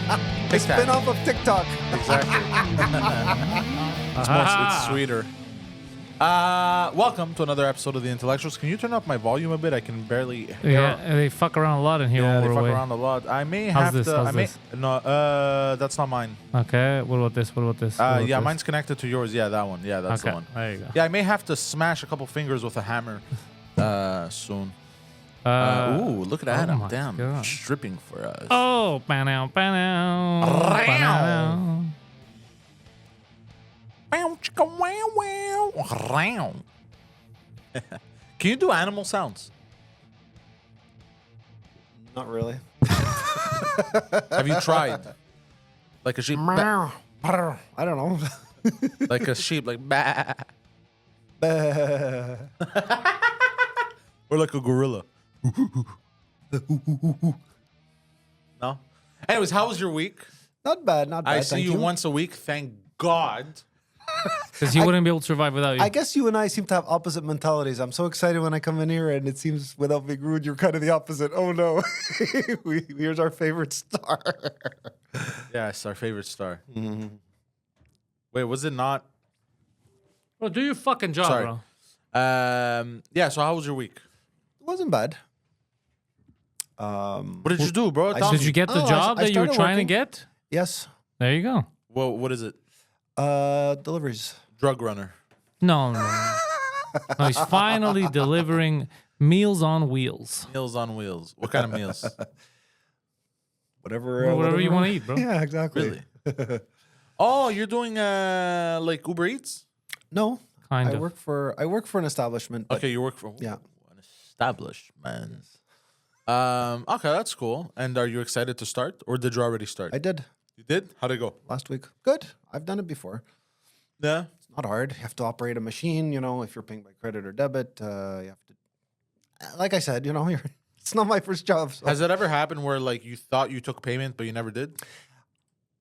A spin-off of TikTok. Exactly. It's sweeter. Welcome to another episode of The Intellectuals. Can you turn up my volume a bit? I can barely hear. Yeah, they fuck around a lot in here. Yeah, when they we're fuck away. around a lot. I may How's have this? to. How's I may. this? No, that's not mine. Okay, what about this? What about this? What about Yeah, this? mine's connected to yours. Yeah, that one. Yeah, that's the Okay, one. there you go. Yeah, I may have to smash a couple fingers with a hammer soon. Ooh, look at Adam. my Damn, God. stripping for us. Oh, banana, banana. Wow, chicka, wow, wow. Can you do animal sounds? Not really. Have you tried? Like a sheep? I don't know. Like a sheep, like bah. Or like a gorilla. No? Anyways, how was your week? Not bad, not bad. I see thank you once a week, thank God. Because he wouldn't be able to survive without you. I guess you and I seem to have opposite mentalities. I'm so excited when I come in here, and it seems, without being rude, you're kind of the opposite. Oh no, here's our favorite star. Yeah, it's our favorite star. Mm-hmm. Wait, was it not? Bro, do your fucking job, Sorry. bro. Yeah, so how was your week? It wasn't bad. What did you do, bro? Tell Did me. you get the job I that you were started trying working. to get? Yes. There you go. Well, what is it? Deliveries. Drug runner. No. No, he's finally delivering meals on wheels. Meals on wheels. What kind of meals? Whatever you want to eat, bro. Yeah, exactly. Really? Oh, you're doing like Uber Eats? No, Kind I of. work for an establishment. But Okay, you work for Yeah. an establishment. Okay, that's cool. And are you excited to start, or did you already start? I did You did? How'd it go? last week. Good. I've done it before. Yeah. It's not hard. You have to operate a machine. You know, if you're paying by credit or debit, you have to. Like I said, it's not my first job. So. Has it ever happened where like you thought you took payment but you never did?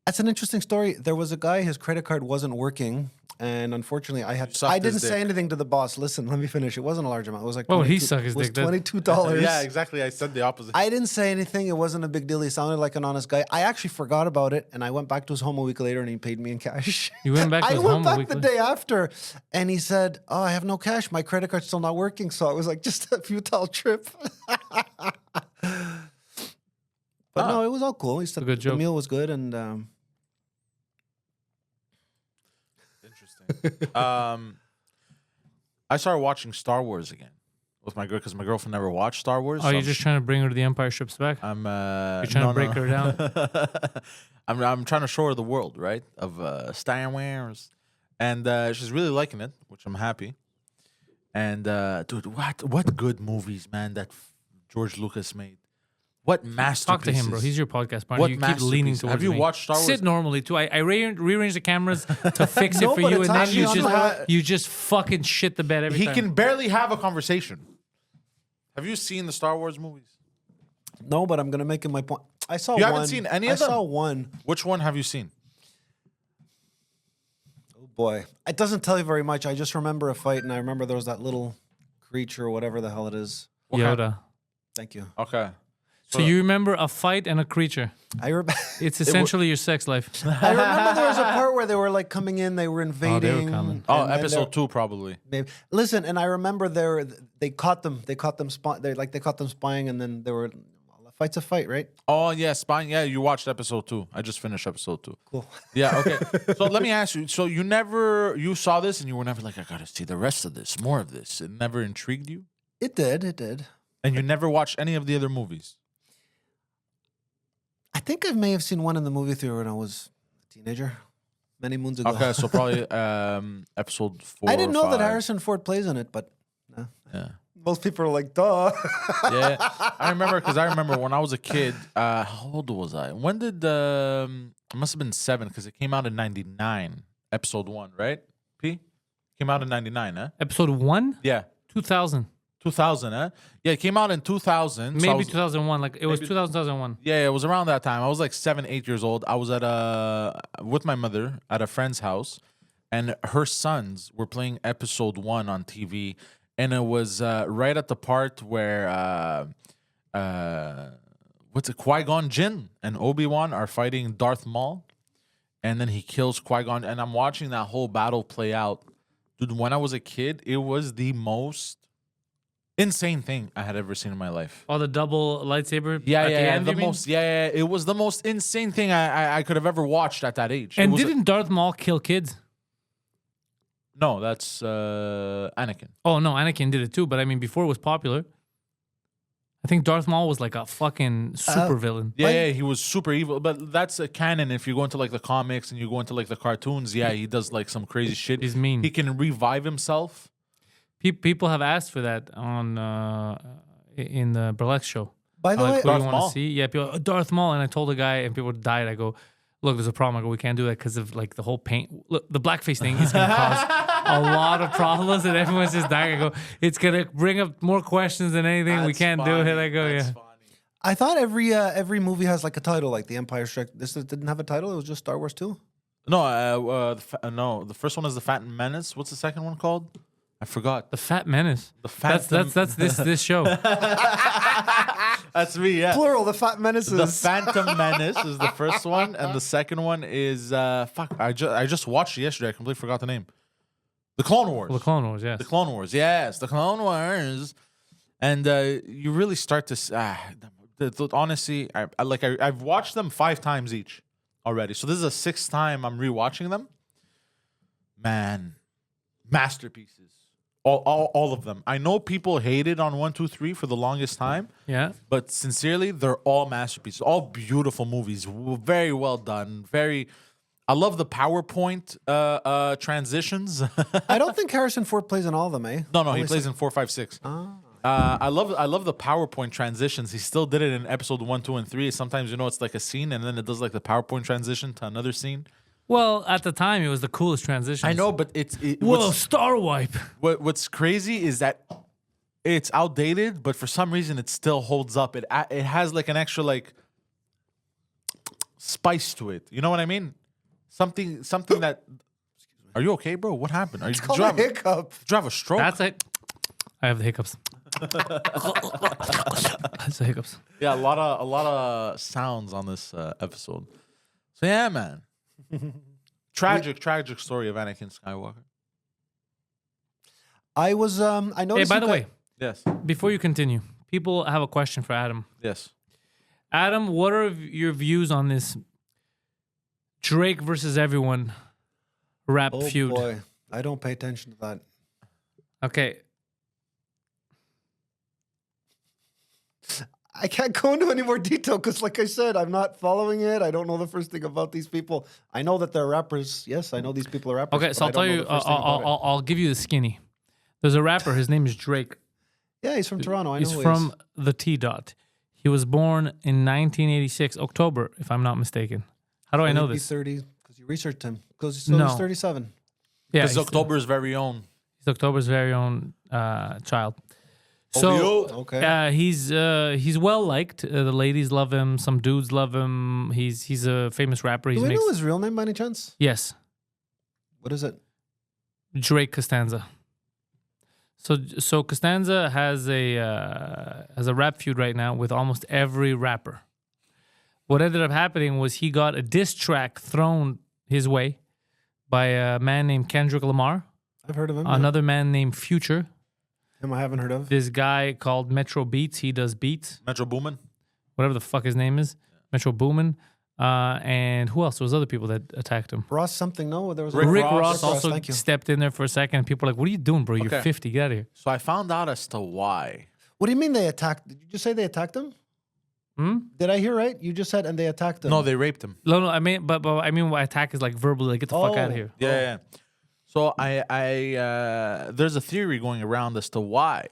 That's an interesting story. There was a guy, his credit card wasn't working, and unfortunately, sucked I his didn't say dick. anything to the boss. Listen, let me finish. It wasn't a large amount. It was like Why would he 22 suck his it was dick then? $22. Yeah, exactly. I said the opposite. I didn't say anything. It wasn't a big deal. He sounded like an honest guy. I actually forgot about it, and I went back to his home a week later, and he paid me in cash. You went back to I his went home a back week the later? day after, and he said, "Oh, I have no cash. My credit card's still not working." So I was like, just a futile trip. But no, it was all cool. He said a good the joke. meal was good, and Interesting. I started watching Star Wars again with my girl because my girlfriend never watched Star Wars. Oh, you're just trying to bring her to the Empire Strips Back? I'm You're trying to break her down? I'm trying to show her the world, right, of Star Wars, and she's really liking it, which I'm happy. And dude, what good movies, man, that George Lucas made. What masterpieces. Talk to him, bro. He's your podcast partner. What You keep leaning masterpiece. towards Have you me. watched Star Wars? Sit normally, too. I rearrange the cameras to fix No, it for but you, it's and then actually you on just, the- you just fucking shit the bed every He time. can barely have a conversation. Have you seen the Star Wars movies? no, but I'm gonna make it my point. I saw You one. haven't seen any of them? I saw one. Which one have you seen? Oh boy, it doesn't tell you very much. I just remember a fight, and I remember there was that little creature, or whatever the hell it is. Yoda. Thank you. Okay. So you remember a fight and a creature. I remember. It's essentially your sex life. I remember there was a part where they were like coming in, they were invading. coming. Oh, and then episode 2 probably. Maybe. Listen, and I remember they caught them. They caught them spying, and then there were a fight's a fight, right? Oh yeah, spying. Yeah, you watched episode 2. I just finished episode 2. Cool. Yeah. Okay. So let me ask you. So you saw this and you were never like, I gotta see the rest of this, more of this. It never intrigued you, It did. It did. and you never watched any of the other movies. I think I may have seen one in the movie theater when I was a teenager, many moons ago. Okay, so probably episode 4. I didn't know that 5. Harrison Ford plays in it, but Yeah. most people are like, duh. Yeah, I remember when I was a kid. How old was I? When did it must have been 7 because it came out in '99. Episode 1, right? P came out in '99, huh? Episode 1? Yeah, 2000. 2000, huh? Yeah, it came out in 2000. so I Maybe was- 2001. Like, it was 2001. Yeah, it was around that time. I was like 7, 8 years old. I was with my mother at a friend's house, and her sons were playing episode 1 on TV, and it was right at the part where what's it? Qui-Gon Jinn and Obi-Wan are fighting Darth Maul, and then he kills Qui-Gon, and I'm watching that whole battle play out. Dude, when I was a kid, it was the most insane thing I had ever seen in my life. Oh, the double lightsaber. Yeah, at the yeah, end, the you mean? most, yeah, yeah. It was the most insane thing I could have ever watched at that age. And it was didn't Darth Maul kill kids? no, that's Anakin. Oh no, Anakin did it too. But I mean, before it was popular, I think Darth Maul was like a fucking super villain. Yeah, yeah, he was super evil. But that's a canon. If you go into like the comics and you go into like the cartoons, yeah, he does like some crazy shit. He's mean. He can revive himself. People have asked for that on in the burlesque show. By the way, What do Darth you want Maul? to see? Yeah, people, Darth Maul. And I told a guy, and people died. I go, look, there's a problem. I go, we can't do that because of like the whole paint. Look, the blackface thing is going to cause a lot of problems, and everyone's just dying. I go, it's going to bring up more questions than anything. We That's can't do funny. it. I go, That's yeah. funny. I thought every movie has like a title, like The Empire Strikes. This didn't have a title. It was just Star Wars 2. No, no. The first one is the Phantom Menace. What's the second one called? I forgot. The Fat Menace. The Phantom. That's this show. That's me. Yeah. Plural. The Fat Menaces. The Phantom Menace is the first one, and the second one is fuck. I just watched it yesterday. I completely forgot the name. The Clone Wars. The Clone Wars, yes. The Clone Wars. Yes, the Clone Wars. And you really start to honestly, I've watched them 5 times each already. So this is the 6th time I'm rewatching them. Man, masterpieces. All of them. I know people hated on 1, 2, 3 for the longest time. Yeah. But sincerely, they're all masterpieces, all beautiful movies, very well done. I love the PowerPoint transitions. I don't think Harrison Ford plays in all of them, eh? No, he Only plays some- in 4, 5, 6. I love the PowerPoint transitions. He still did it in episode 1, 2, and 3. Sometimes it's like a scene, and then it does like the PowerPoint transition to another scene. Well, at the time, it was the coolest transition. I know, but Whoa, Star Wipe. what's crazy is that it's outdated, but for some reason it still holds up. It has like an extra like spice to it. You know what I mean? Something that. Are you okay, bro? What happened? Are you It's called a hiccup. did you have a stroke? That's it. I have the hiccups. That's the hiccups. Yeah, a lot of sounds on this episode. So yeah, man. Tragic story of Anakin Skywalker. I was I Hey, noticed. by the way, Yes. before you continue, people have a question for Adam. Yes. Adam, what are your views on this Drake versus everyone rap oh feud? boy, I don't pay attention to that. Okay. I can't go into any more detail because, like I said, I'm not following it. I don't know the first thing about these people. I know that they're rappers. Yes, I know these people are rappers. Okay, but so I I'll don't tell know you, the first thing about it. I'll give you the skinny. There's a rapper, his name is Drake. Yeah, he's from Toronto. I know He's who from the T dot. He was born in 1986, October, if I'm not mistaken. How do I know this? 30 because you researched him. Because No. he's 37. Yeah, Because October's very own. he's October's very own child. So Okay. he's well liked. The ladies love him. Some dudes love him. He's a famous rapper. Do we know his real name by any chance? Yes, What is it? Drake Costanza. So Costanza has a rap feud right now with almost every rapper. What ended up happening was he got a diss track thrown his way by a man named Kendrick Lamar, I've heard of him. another man named Future, Him I haven't heard of. this guy called Metro Beats. He does beats, Metro Boomin. whatever the fuck his name is, Metro Boomin. And who else? There was other people that attacked him. Ross something, no? There was Rick Rick Ross. Ross also thank you. stepped in there for a second. And people are like, what are you doing, bro? You're Okay. 50. Get out of here. So I found out as to why. What do you mean they attacked? Did you just say they attacked him? Hmm? Did I hear right? You just said and they attacked him. No, they raped him. No, I mean, but I mean, what attack is like verbally, like, get the fuck out Oh. of here. Yeah. So there's a theory going around as to why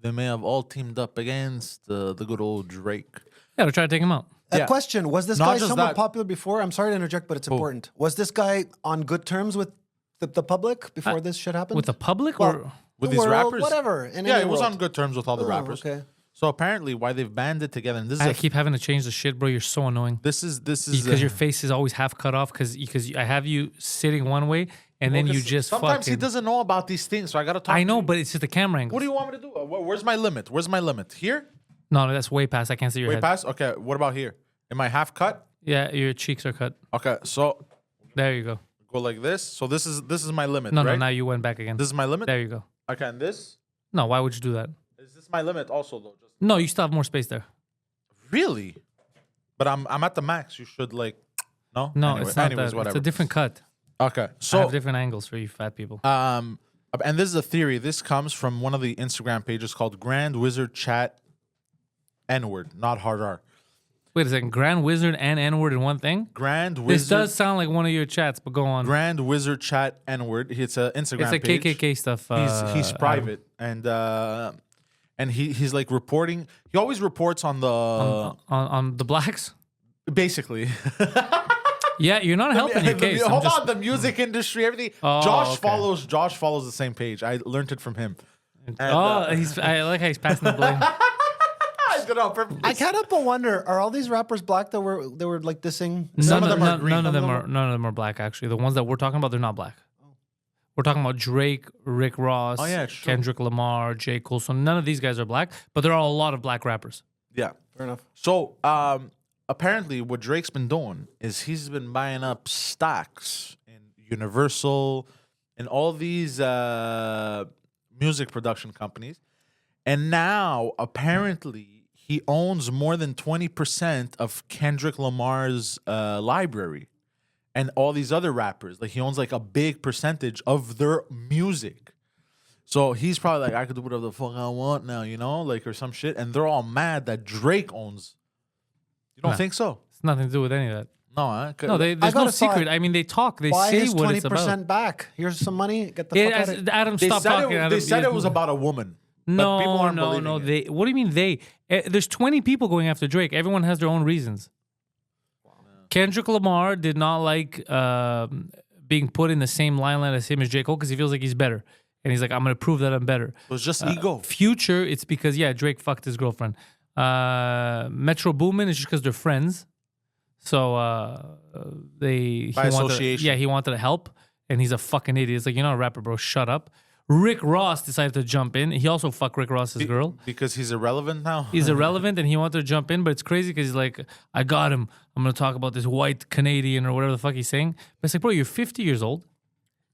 they may have all teamed up against the good old Drake. Yeah, to try to take him out. A Yeah. question: was this Not guy just somewhat that. popular before? I'm sorry to interject, but it's important. Was this guy on good terms with the public before this shit happened? With the public Well, or With the these world, rappers? whatever. In Yeah, any it was world. on good terms with all the Oh, rappers. Okay. So apparently, why they've banded together, and this is I keep having to change the shit, bro. You're so annoying. this is Because your face is always half cut off because I have you sitting one way and then you just sometimes he fucking. doesn't know about these things, so I gotta talk. I to know, you. but it's just the camera angle. What do you want me to do? Where's my limit? Where's my limit? Here? No, that's way past. I can't see your Way head. past? Okay, what about here? Am I half cut? Yeah, your cheeks are cut. Okay, so There you go. go like this. So this is my limit, No, right? no, now you went back again. This is my limit? There you go. Okay, and this? No, why would you do that? Is this my limit also, though? Just No, you still have more space there. Really? But I'm at the max. You should, like... No? No, Anyway, it's not anyways, that. whatever. It's a different cut. Okay, I have so... different angles for you fat people. And this is a theory. This comes from one of the Instagram pages called Grand Wizard Chat N-word, not hard R. Wait a second. Grand Wizard and N-word in one thing? Grand This Wizard... does sound like one of your chats, but go on. Grand Wizard Chat N-word. It's an Instagram It's a page. KKK stuff. He's Adam. private, and he's like reporting. He always reports on the on the blacks? basically. Yeah, you're not helping your case. I'm Hold just- on, the music industry, everything. Oh, Josh okay. follows the same page. I learned it from him. And, I like how he's passing the blame. I don't know. Perfect. I can't help but wonder: are all these rappers black that were like dissing? Some of them are green. None of them are black. Actually, the ones that we're talking about, they're not black. We're talking about Drake, Rick Ross, Oh, yeah, it's true. Kendrick Lamar, J. Cole. So none of these guys are black, but there are a lot of black rappers. Yeah. Fair enough. So apparently, what Drake's been doing is he's been buying up stocks in Universal and all these music production companies, and now apparently he owns more than 20% of Kendrick Lamar's library and all these other rappers. Like he owns like a big percentage of their music. So he's probably like, I could do whatever the fuck I want now, you know, like or some shit. And they're all mad that Drake owns. You don't Nah. think so? It's nothing to do with any of that. No, huh? No, there's no gotta secret. thought- I mean, they talk. They Why say is what it's about. 20% back? Here's some money. Get the Yeah, fuck out of here. Adam, They stop said talking. it, Adam. they said it was about a woman. No, but people aren't no, believing no. it. They. What do you mean they? There's 20 people going after Drake. Everyone has their own reasons. Kendrick Lamar did not like being put in the same limelight as him as J. Cole because he feels like he's better, and he's like, I'm gonna prove that I'm better. It was just ego. Future, it's because Drake fucked his girlfriend. Metro Boomin is just because they're friends. So he By wanted, association. he wanted to help, and he's a fucking idiot. It's like, you're not a rapper, bro. Shut up. Rick Ross decided to jump in. He also fucked Rick Ross's girl. Because he's irrelevant now. He's irrelevant, and he wanted to jump in, but it's crazy because he's like, I got him. I'm gonna talk about this white Canadian or whatever the fuck he's saying. But it's like, bro, you're 50 years old,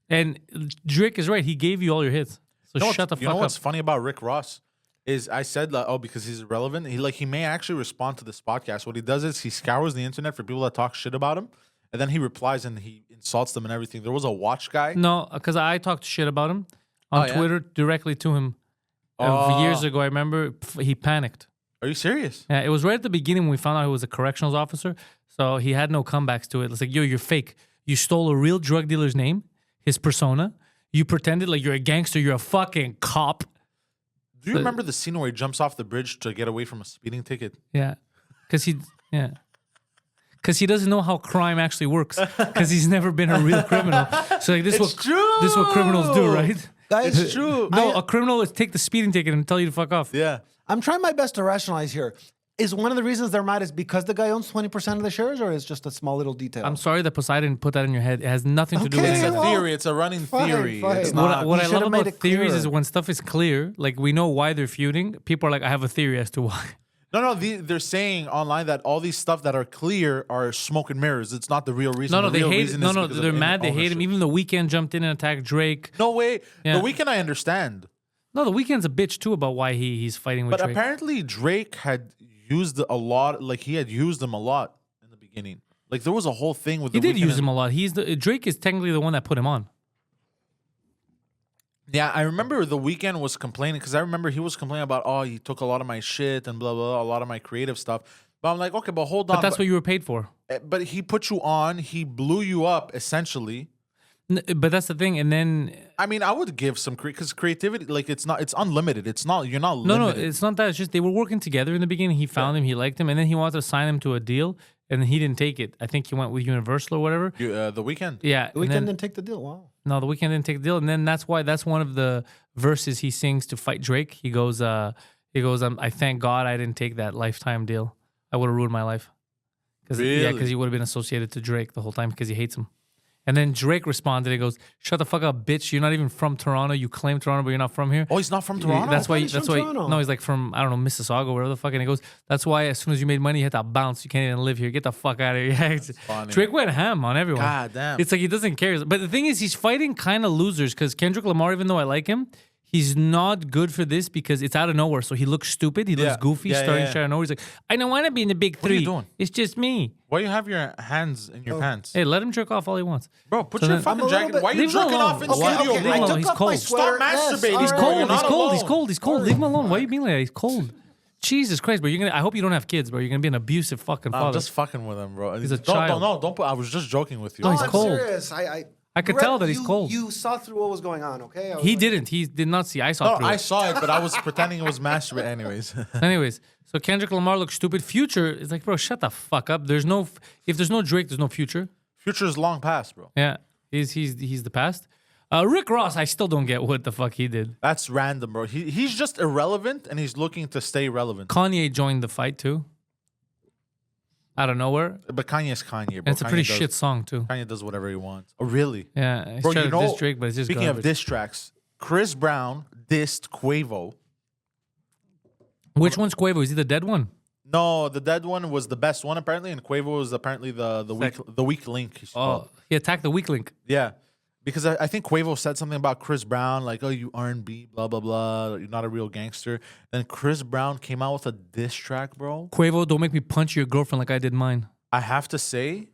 and Drake is right. He gave you all your hits. So shut the You know fuck up. what's funny about Rick Ross is I said like, oh, because he's irrelevant. He may actually respond to this podcast. What he does is he scours the internet for people that talk shit about him, and then he replies and he insults them and everything. There was a watch guy. No, because I talked shit about him on Oh, yeah? Twitter directly to him years ago. I remember he panicked. Are you serious? Yeah, it was right at the beginning when we found out he was a corrections officer. So he had no comebacks to it. It's like, yo, you're fake. You stole a real drug dealer's name, his persona. You pretended like you're a gangster. You're a fucking cop. Do you remember the scene where he jumps off the bridge to get away from a speeding ticket? Yeah, because he doesn't know how crime actually works. Because he's never been a real criminal. So like this is what criminals do, right? Guys, It's true. No, a criminal is take the speeding ticket and tell you to fuck off. Yeah. I'm trying my best to rationalize here. Is one of the reasons they're mad is because the guy owns 20% of the shares, or is just a small little detail? I'm sorry that Poseidon put that in your head. It has nothing to do with Okay, It's anything. a well, theory. It's a running fine, theory. fine. It's What not. What I You love should've made about it theories clearer. is when stuff is clear, like we know why they're feuding, people are like, I have a theory as to why. No. They're saying online that all these stuff that are clear are smoke and mirrors. It's not the real reason. No, The they real hate reason No, is no, because of they're mad. They hate him. ownership. Even The Weeknd jumped in and attacked Drake. No way. Yeah. The Weeknd I understand. No, The Weeknd's a bitch too about why he's fighting with But Drake. apparently Drake had used a lot, like he had used them a lot in the beginning. Like there was a whole thing with He the did Weeknd use and- him a lot. Drake is technically the one that put him on. Yeah, I remember the Weeknd was complaining because I remember he was complaining about, oh, he took a lot of my shit and blah, blah, blah, a lot of my creative stuff. But I'm like, okay, but hold on. But that's what you were paid for. But he put you on, he blew you up essentially. But that's the thing. And then I mean, I would give some because creativity, like it's unlimited. It's not, you're not no, limited. it's not that. It's just they were working together in the beginning. He found him, he liked him, and then he wanted to sign him to a deal, and then he didn't take it. I think he went with Universal or whatever. The Weeknd. Yeah, the and Weeknd then- didn't take the deal. Wow. No, The Weeknd didn't take the deal, and then that's one of the verses he sings to fight Drake. He goes, I thank God I didn't take that lifetime deal. I would have ruined my life. Because Really? he would have been associated to Drake the whole time because he hates him. And then Drake responded. He goes, "Shut the fuck up, bitch. You're not even from Toronto. You claim Toronto, but you're not from here." Oh, he's not from Toronto? That's why. he's That's from why. Toronto. No, he's like from I don't know Mississauga, wherever the fuck. And he goes, "That's why as soon as you made money, you had to bounce. You can't even live here. Get the fuck out of here." Yeah, funny. Drake went ham on everyone. God damn. It's like he doesn't care. But the thing is, he's fighting kind of losers because Kendrick Lamar, even though I like him, he's not good for this because it's out of nowhere. So he looks stupid. He looks Yeah. goofy, Yeah, starting yeah, shit out of nowhere. He's like, "I don't want to be in the big What are three. you doing? It's just me." Why you have your hands in your pants? Hey, let him jerk off all he wants. Bro, put So your then- fucking I'm a little jacket. bit- Why are you Leave him jerking alone. off in Okay, studio, okay, bro? leave him alone. I He's took cold. off my Stop sweater. masturbating, Yes, He's bro. all cold. You're He's not cold. alone. He's cold. He's cold. Leave him alone. Why are you being like that? He's cold. Jesus Christ, bro. I hope you don't have kids, bro. You're gonna be an abusive fucking I'm father. just fucking with him, bro. He's a Don't, child. don't put. I was just joking with you. No, he's I'm cold. serious. I could tell that he's cold. You saw through what was going on, okay? I was He like- didn't. He did not see. I saw No, through I it. saw it, but I was pretending it was masturbate anyways. Anyways, so Kendrick Lamar looks stupid. Future is like, bro, shut the fuck up. There's no. If there's no Drake, there's no Future. Future's long past, bro. Yeah, he's the past. Rick Ross, I still don't get what the fuck he did. That's random, bro. He's just irrelevant, and he's looking to stay relevant. Kanye joined the fight too. Out of nowhere. But Kanye's Kanye, bro. And it's a pretty Kanye does- shit song too. Kanye does whatever he wants. Oh, really? Yeah, he's Bro, trying you to know, diss Drake, but it's just speaking garbage. of diss tracks, Chris Brown dissed Quavo. Which one's Quavo? Is he the dead one? No, the dead one was the best one apparently, and Quavo was apparently the weak link. He's called. Oh, he attacked the weak link. Yeah, because I think Quavo said something about Chris Brown, like, "Oh, you R&B, blah blah blah. You're not a real gangster." Then Chris Brown came out with a diss track, bro. Quavo, don't make me punch your girlfriend like I did mine. I have to say,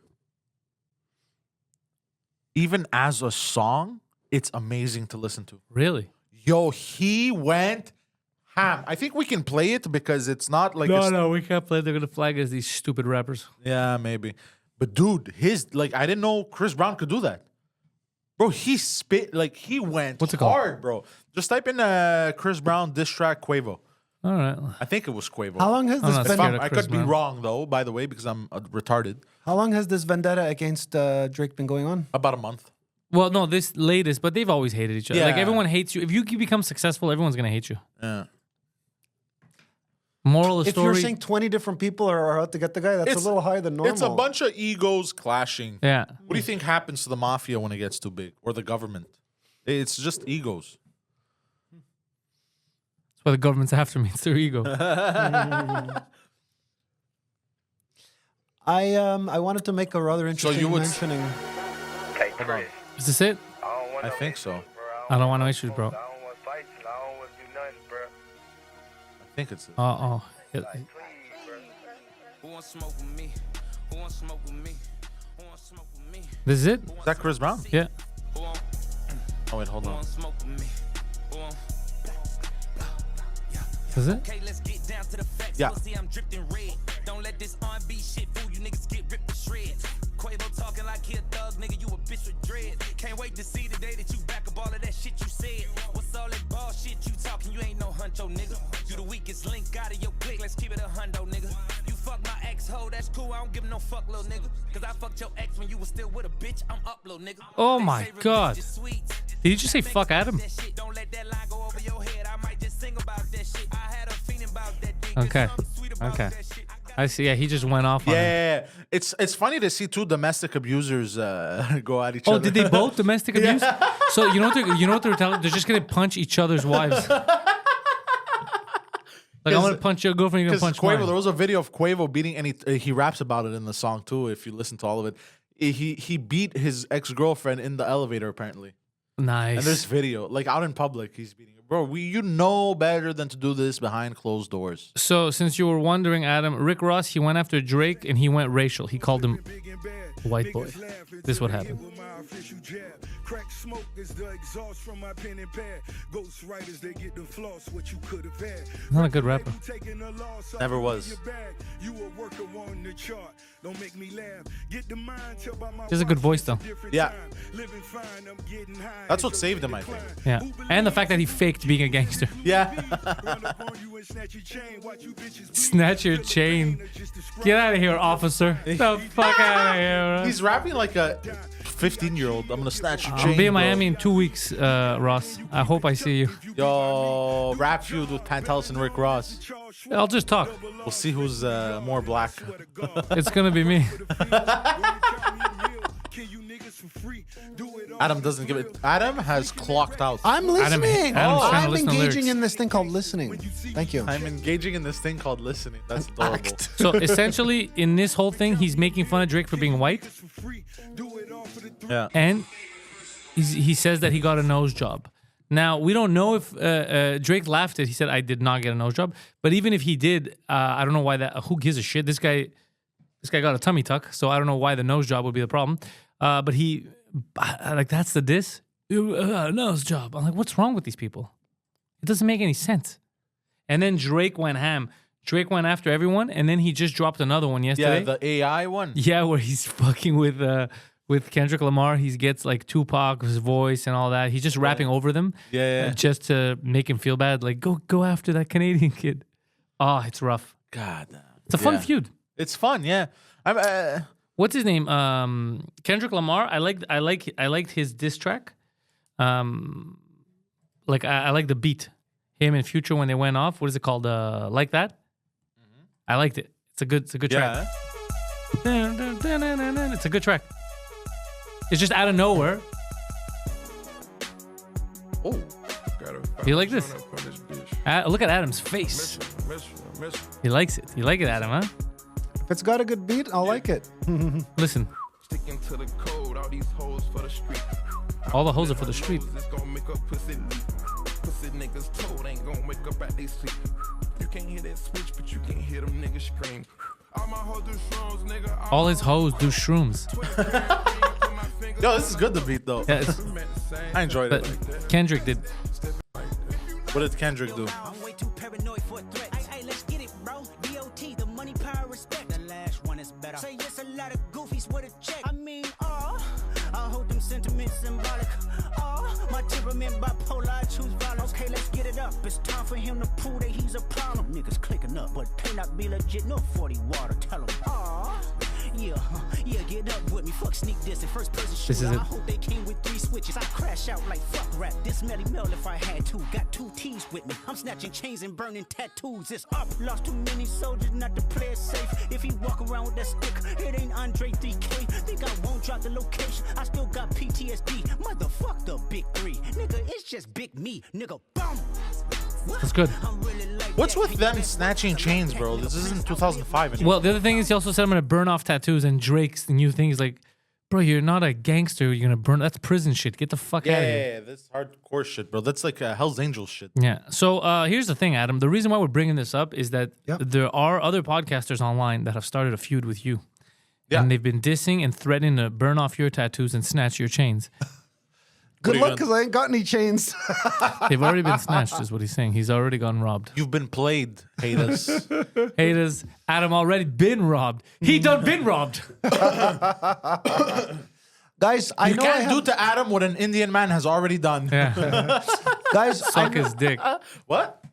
even as a song, it's amazing to listen to. Really? Yo, he went ham. I think we can play it because it's not like No, we can't play. They're gonna flag us these stupid rappers. Yeah, maybe. But dude, I didn't know Chris Brown could do that. Bro, he spit like he went What's it called? hard, bro. Just type in Chris Brown diss track Quavo. All right. I think it was Quavo. How long has I'm this not been? scared of I Chris could be Brown. wrong though, by the way, because I'm retarded. How long has this vendetta against Drake been going on? About a month. Well, no, this latest, but they've always hated each other. Like Yeah. everyone hates you. If you become successful, everyone's gonna hate you. Yeah. Moral of the If you're story. saying 20 different people are out to get the guy, that's It's- a little higher than normal. It's a bunch of egos clashing. Yeah. What do you think happens to the mafia when it gets too big, or the government? It's just egos. That's why the government's after me. It's their ego. I wanted to make a rather interesting you would- mentioning. Hey, Chris. Is this it? I don't want I no think issues, so. bro. I don't want no issues, bro. I don't want fights. I don't want to do nothing, bro. I think it's it. Oh. Please, bro. Who wants smoke with me? Who wants smoke with me? Who wants smoke with me? This is it? Is that Chris Brown? Yeah. Who want, Oh wait, hold who on. want smoke with me? Who want? This is it? Okay, let's get down to the facts. Yeah. See, I'm dripping red. Don't let this R&B shit fool you niggas get ripped to shreds. Quavo talking like he a thug, nigga, you a bitch with dread. Can't wait to see the day that you back up all of that shit you said. What's all that bullshit you talking? You ain't no huncho, nigga. You the weakest link out of your clique. Let's keep it a hundo, nigga. You fuck my ex-hoe, that's cool. I don't give no fuck, little nigga. Cause I fucked your ex when you was still with a bitch. I'm up, little nigga. Oh They my say revenge God. is sweet. Did you just say fuck Adam? That shit, don't let that line go over your head. I might just sing about that shit. I had a feeling about that dick. There's Okay. something sweet about Okay. that shit. I see. Yeah, he just went off on him. Yeah, it's funny to see two domestic abusers go at each Oh, other. did they both domestic abuse? So you know what they're telling? They're just gonna punch each other's wives. Like I'm gonna punch your girlfriend, you're gonna Because punch Quavo, mine. there was a video of Quavo beating, and he raps about it in the song too. If you listen to all of it, he beat his ex girlfriend in the elevator apparently, Nice. and there's video like out in public. He's beating her. Bro, you know better than to do this behind closed doors. So since you were wondering, Adam, Rick Ross, he went after Drake and he went racial. He called him white boy. This is what happened. Crack smoke is the exhaust from my pen and pad. Ghost writers, they get the floss, what you could have had. Not a good rapper. Never was. You a worker on the chart. Don't make me laugh. Get the mind till by my He has a good voice, though. Yeah. Living fine, I'm getting high. That's what saved him, I think. Yeah. And the fact that he faked being a gangster. Yeah, Run up on you and snatch your chain. Watch you bitches bleed. Snatch your chain. Get out of here, officer. Get the fuck out of here, bro. he's rapping like a 15-year-old. I'm gonna snatch your chain. I'll be in bro. Miami in 2 weeks, Ross. I hope I see you. Yo, rap feud with Pantelis and Rick Ross. I'll just talk. We'll see who's more black. It's gonna be me. Can you niggas Adam doesn't give it. Adam has clocked out. I'm listening. Adam's trying to I'm listen to engaging lyrics. in this thing called listening. Thank you. I'm engaging in this thing called listening. That's adorable. So essentially, in this whole thing, he's making fun of Drake for being white, Yeah. and he says that he got a nose job. Now we don't know if Drake laughed it. He said, "I did not get a nose job." But even if he did, I don't know why that. Who gives a shit? This guy got a tummy tuck, so I don't know why the nose job would be the problem. But he, like, that's the diss. Nose job. I'm like, what's wrong with these people? It doesn't make any sense. And then Drake went ham. Drake went after everyone, and then he just dropped another one yesterday. Yeah, the AI one. Yeah, where he's fucking with Kendrick Lamar. He gets like Tupac's voice and all that. He's just rapping over them. Yeah, yeah. Just to make him feel bad. Like, go after that Canadian kid. Oh, it's rough. God. It's a fun Yeah. feud. It's fun, yeah. I'm. What's his name? Kendrick Lamar. I liked his diss track. Like I like the beat. Him and Future when they went off. What is it called? Like that. I liked it. It's a good track. Yeah. It's a good track. It's just out of nowhere. Oh. You like this? Look at Adam's face. He likes it. You like it, Adam, huh? If it's got a good beat, I'll like it. Listen. Sticking to the code, all these hoes for the street. All the hoes are for the street. It's gonna make a pussy leak. Pussy niggas told ain't gonna wake up at they sleep. You can't hear that switch, but you can hear them niggas scream. All my hoes do shrooms, nigga. All his hoes do shrooms. Yo, this is good, the beat, though. Yeah, I enjoyed but it. Kendrick did. What did Kendrick do? I'm way too paranoid for a threat. Hey, let's get it, bro. DOT, the money, power, respect. The last one is better. Say yes, a lot of goofies with a check. I mean, I hold them sentiments symbolic. My temperament bipolar, I choose violence. Okay, let's get it up. It's time for him to prove that he's a problem. Niggas clicking up, but they not be legit. No 40 water, tell him. Yeah, get up with me. Fuck sneak this and first person shooter. This is it. I hope they came with 3 switches. I crash out like fuck rap. This Melly Mel if I had to. Got 2 T's with me. I'm snatching chains and burning tattoos. It's up. Lost too many soldiers not to play it safe. If he walk around with that stick, it ain't Andre 3K. Think I won't drop the location. I still got PTSD. Motherfuck the big 3. Nigga, it's just big me. Nigga, boom. That's good. What's with them snatching chains, bro? This isn't 2005 anymore. Well, the other thing is he also said I'm gonna burn off tattoos, and Drake's new thing is like, bro, you're not a gangster. You're gonna burn. That's prison shit. Get the fuck out of here. Yeah, that's hardcore shit, bro. That's like Hell's Angels shit. Yeah. So here's the thing, Adam. The reason why we're bringing this up is that there are other podcasters online that have started a feud with you. Yeah. And they've been dissing and threatening to burn off your tattoos and snatch your chains. Good are you luck, because I ain't got any chains. They've already been snatched, is what he's saying. He's already gotten robbed. You've been played, haters. Haters, Adam already been robbed. He done been robbed. Guys, I You know I can't have, do to Adam what an Indian man has already done. Yeah. guys, Suck his dick. What?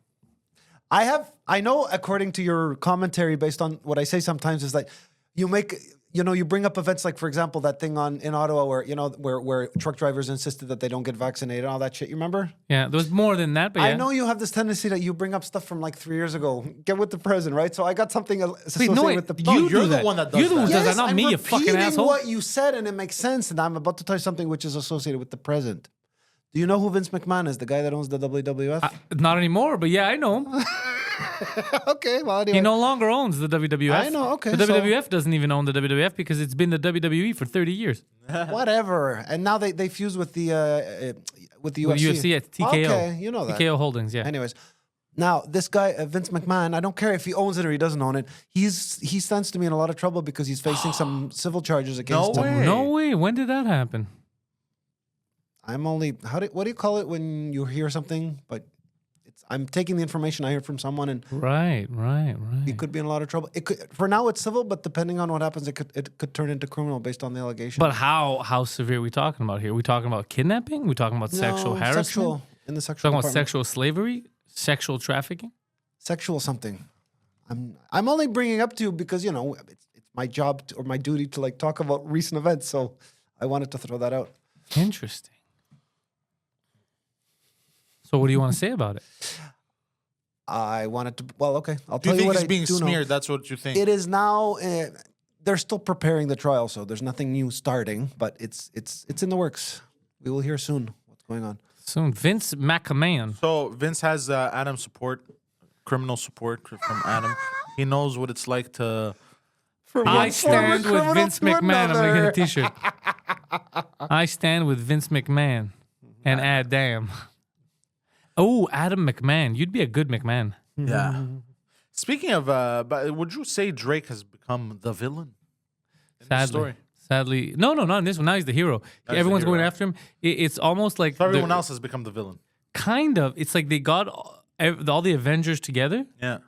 I know according to your commentary based on what I say sometimes is that you make, you bring up events like, for example, that thing in Ottawa where, where truck drivers insisted that they don't get vaccinated and all that shit. You remember? Yeah, there was more than that, but yeah. I know you have this tendency that you bring up stuff from like 3 years ago. Get with the present, right? So I got something associated Wait, with the you you're do the that. one that does You're the one who that. does that, not I'm me, you fucking repeating asshole. what you said, and it makes sense. And I'm about to tell you something which is associated with the present. Do you know who Vince McMahon is? The guy that owns the WWF? Not anymore, but yeah, I know him. Okay, well, anyway. He no longer owns the WWF. I know, okay, The so- WWF doesn't even own the WWF because it's been the WWE for 30 years. Whatever. And now they fuse with the UFC. With UFC at TKO. Okay, you know that. TKO Holdings, yeah. Anyways, now this guy Vince McMahon, I don't care if he owns it or he doesn't own it. He stands to me in a lot of trouble because he's facing some civil charges against No him. way. No way. When did that happen? I'm only what do you call it when you hear something? But I'm taking the information I heard from someone, and Right. he could be in a lot of trouble. It could, for now, it's civil, but depending on what happens, it could turn into criminal based on the allegation. But how severe are we talking about here? Are we talking about kidnapping? Are we talking about sexual harassment? In the sexual Talking about department. sexual slavery? Sexual trafficking? Sexual something. I'm only bringing up to you because it's my job or my duty to like talk about recent events. So I wanted to throw that out. Interesting. So what do you want to say about it? I wanted to. Well, okay. I'll Do you tell you think what he's I being do know. smeared? That's what you think. It is now. they're still preparing the trial, so there's nothing new starting, but it's in the works. We will hear soon what's going on. Soon, Vince McMahon. So Vince has Adam support, criminal support from Adam. He knows what it's like to. I stand with Vince McMahon. I'm gonna get a T-shirt. I stand with Vince McMahon and Adam. Oh, Adam McMahon. You'd be a good McMahon. Yeah. Speaking of, but would you say Drake has become the villain in the story? Sadly, no, not in this one. Now he's the hero. Now he's Everyone's the hero. going after him. It's almost like So everyone else has become the villain. kind of. It's like they got all the Avengers together, Yeah.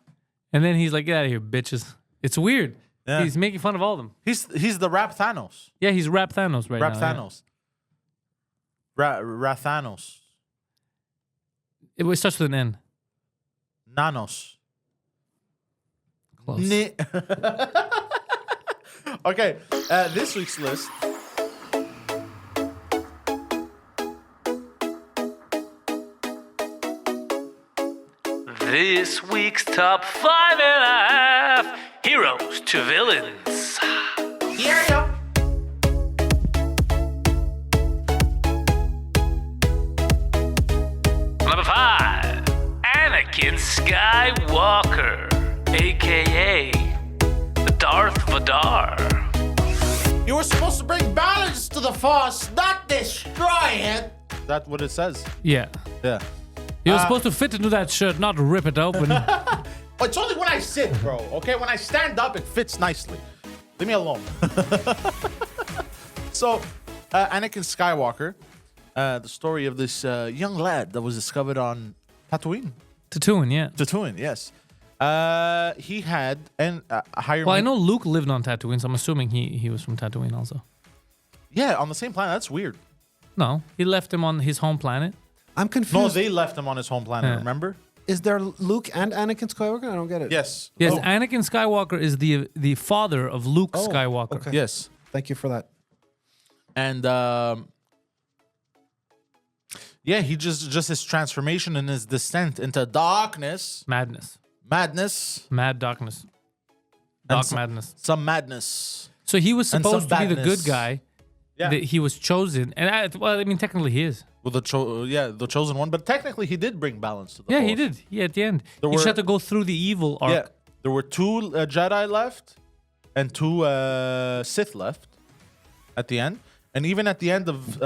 and then he's like, "Get out of here, bitches." It's weird. Yeah. He's making fun of all of them. He's the rap Thanos. Yeah, he's Rap Thanos right Rap now. yeah. Thanos. Rathanos. It starts with an N. Nanos. Close. Okay, this week's list. This week's top 5.5 heroes to villains. Number 5, Anakin Skywalker, aka the Darth Vadar. You were supposed to bring balance to the Force, not destroy it. That's what it says. Yeah. Yeah. You're supposed to fit into that shirt, not rip it open. It's only when I sit, bro. Okay, when I stand up, it fits nicely. Leave me alone. So, Anakin Skywalker, the story of this young lad that was discovered on Tatooine. Tatooine, yeah. Tatooine, yes. He had a higher. Well, I know Luke lived on Tatooine, so I'm assuming he was from Tatooine also. Yeah, on the same planet. That's weird. No, he left him on his home planet. I'm confused. No, they left him on his home planet. Yeah. Remember? Is there Luke and Anakin Skywalker? I don't get it. Yes. Yes, Oh, Anakin Skywalker is the father of Luke Skywalker. okay. yes. Thank you for that. And yeah, he just his transformation and his descent into darkness, Madness. madness, Mad darkness. and Dark some, madness. some madness. So he was and some supposed to be the badness. good guy. Yeah. That he was chosen. And I mean, technically he is. Well, the chosen one, but technically he did bring balance to the Yeah, Force. he did. Yeah, at the end. There He just were- had to go through the evil arc. Yeah, there were 2 Jedi left and 2 Sith left at the end, and even at the end of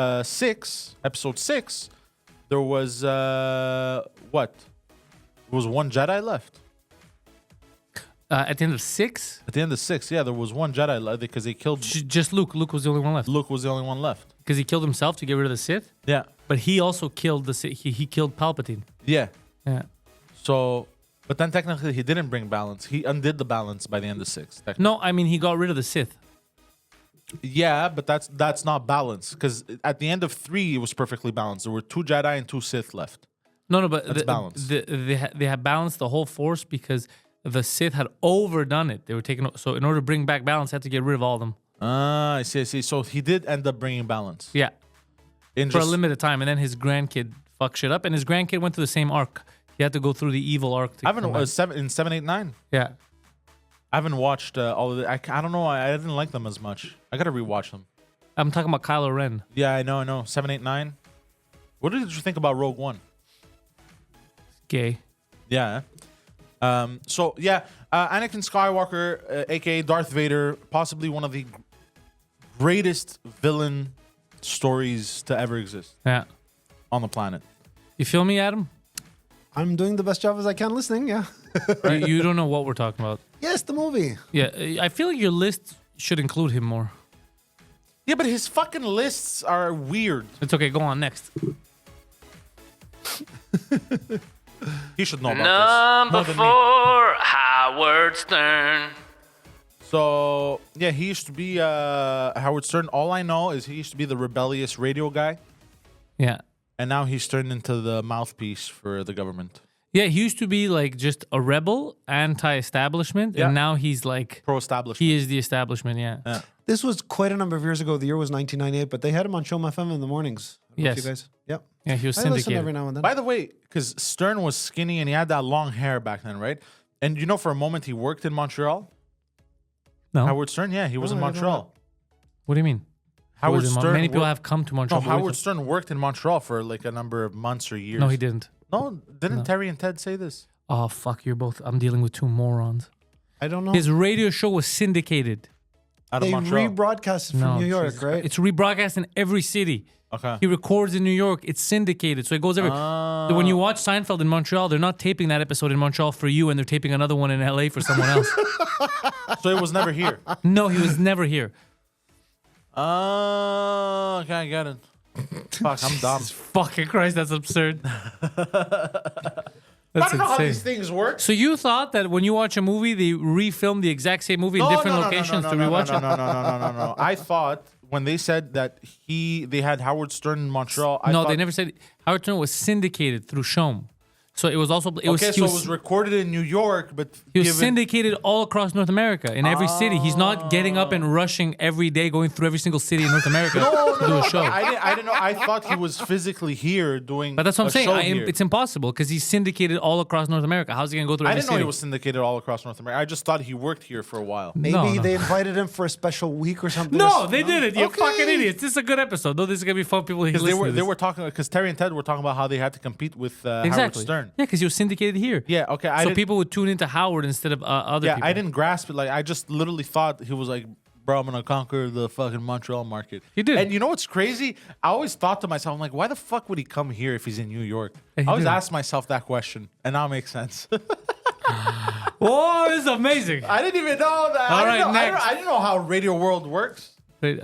episode 6, there was what? There was 1 Jedi left. At the end of 6, At the end of 6, yeah, there was 1 Jedi left because they killed. just Luke. Luke was the only one left. Luke was the only one left. Because he killed himself to get rid of the Sith. Yeah, But he also killed the Sith. He killed Palpatine. yeah. Yeah. So, but then technically he didn't bring balance. He undid the balance by the end of 6. technically. No, I mean, he got rid of the Sith. Yeah, but that's not balance because at the end of 3 it was perfectly balanced. There were 2 Jedi and 2 Sith left. No, but That's balanced. They had balanced the whole Force because the Sith had overdone it. They were taking so in order to bring back balance, they had to get rid of all of them. Ah, I see. So he did end up bringing balance. Yeah, In for a just- limited time, and then his grandkid fucked shit up, and his grandkid went through the same arc. He had to go through the evil arc. To I haven't come back. 7, 8, 9. Yeah, I haven't watched all of it. I don't know. I didn't like them as much. I gotta rewatch them. I'm talking about Kylo Ren. Yeah, I know. 7, 8, 9. What did you think about Rogue One? Gay. Yeah. So yeah, Anakin Skywalker, aka Darth Vader, possibly one of the greatest villain stories to ever exist Yeah. on the planet. You feel me, Adam? I'm doing the best job as I can listening. Yeah. You don't know what we're talking about. Yes, the movie. Yeah, I feel like your list should include him more. Yeah, but his fucking lists are weird. It's okay. Go on next. He should know about Number this. More than me. 4, Howard Stern. So yeah, he used to be Howard Stern. All I know is he used to be the rebellious radio guy, Yeah. and now he's turned into the mouthpiece for the government. Yeah, he used to be like just a rebel, anti-establishment, Yeah. and now he's like Pro-establishment. he is the establishment. Yeah. Yeah. This was quite a number of years ago. The year was 1998, but they had him on Show FM in the mornings. I don't know if Yes. you guys. Yep. Yeah, he was I listen syndicated. every now and then. By the way, because Stern was skinny and he had that long hair back then, right? And you know, for a moment he worked in Montreal. No. Howard Stern, yeah, he was in I didn't know Montreal. What do you mean? He Howard was in Stern. many people wor- have come to No, Montreal. but Howard wait- Stern worked in Montreal for like a number of months or years. No, he didn't. No, didn't Terry and Ted say this? Oh fuck! You're both. I'm dealing with two morons. I don't know. His radio show was syndicated. Out of They Montreal. rebroadcast it from No, New York, Jesus right? Christ. It's rebroadcast in every city. Okay. He records in New York. It's syndicated, so it goes everywhere. When you watch Seinfeld in Montreal, they're not taping that episode in Montreal for you, and they're taping another one in LA for someone else. So it was never here. No, he was never here. Okay, I get it. Fuck, I'm dumb. Fucking Christ, that's absurd. I That's don't know how these insane. things work. So you thought that when you watch a movie, they refilm the exact same movie in different locations to rewatch it? No. I thought when they said that they had Howard Stern in Montreal. I No, thought, they never said. Howard Stern was syndicated through Shom. So it was also Okay, so it was recorded in New York, but he was given- syndicated all across North America in every city. He's not getting up and rushing every day, going through every single city in North America to do a show. I didn't know. I thought he was physically here doing. But that's what I'm a saying. show here. It's impossible because he's syndicated all across North America. How's he gonna go through I every didn't know city? he was syndicated all across North America. I just thought he worked here for a while. Maybe No. they invited him for a special week or something. No, they didn't. You Okay. fucking idiots. This is a good episode. No, this is gonna be fun. People Because listening to they this. were talking because Terry and Ted were talking about how they had to compete with Howard exactly. Stern. Yeah, because he was syndicated here. Yeah, okay. So people would tune into Howard instead of other people. I didn't grasp it. Like I just literally thought he was like, bro, I'm gonna conquer the fucking Montreal market. He did. And you know what's crazy? I always thought to myself, I'm like, why the fuck would he come here if he's in New York? Yeah, he I always did. asked myself that question, and now it makes sense. Whoa, this is amazing. I didn't even know that. All I, right, didn't know, next. I didn't know how Radio World works. Wait,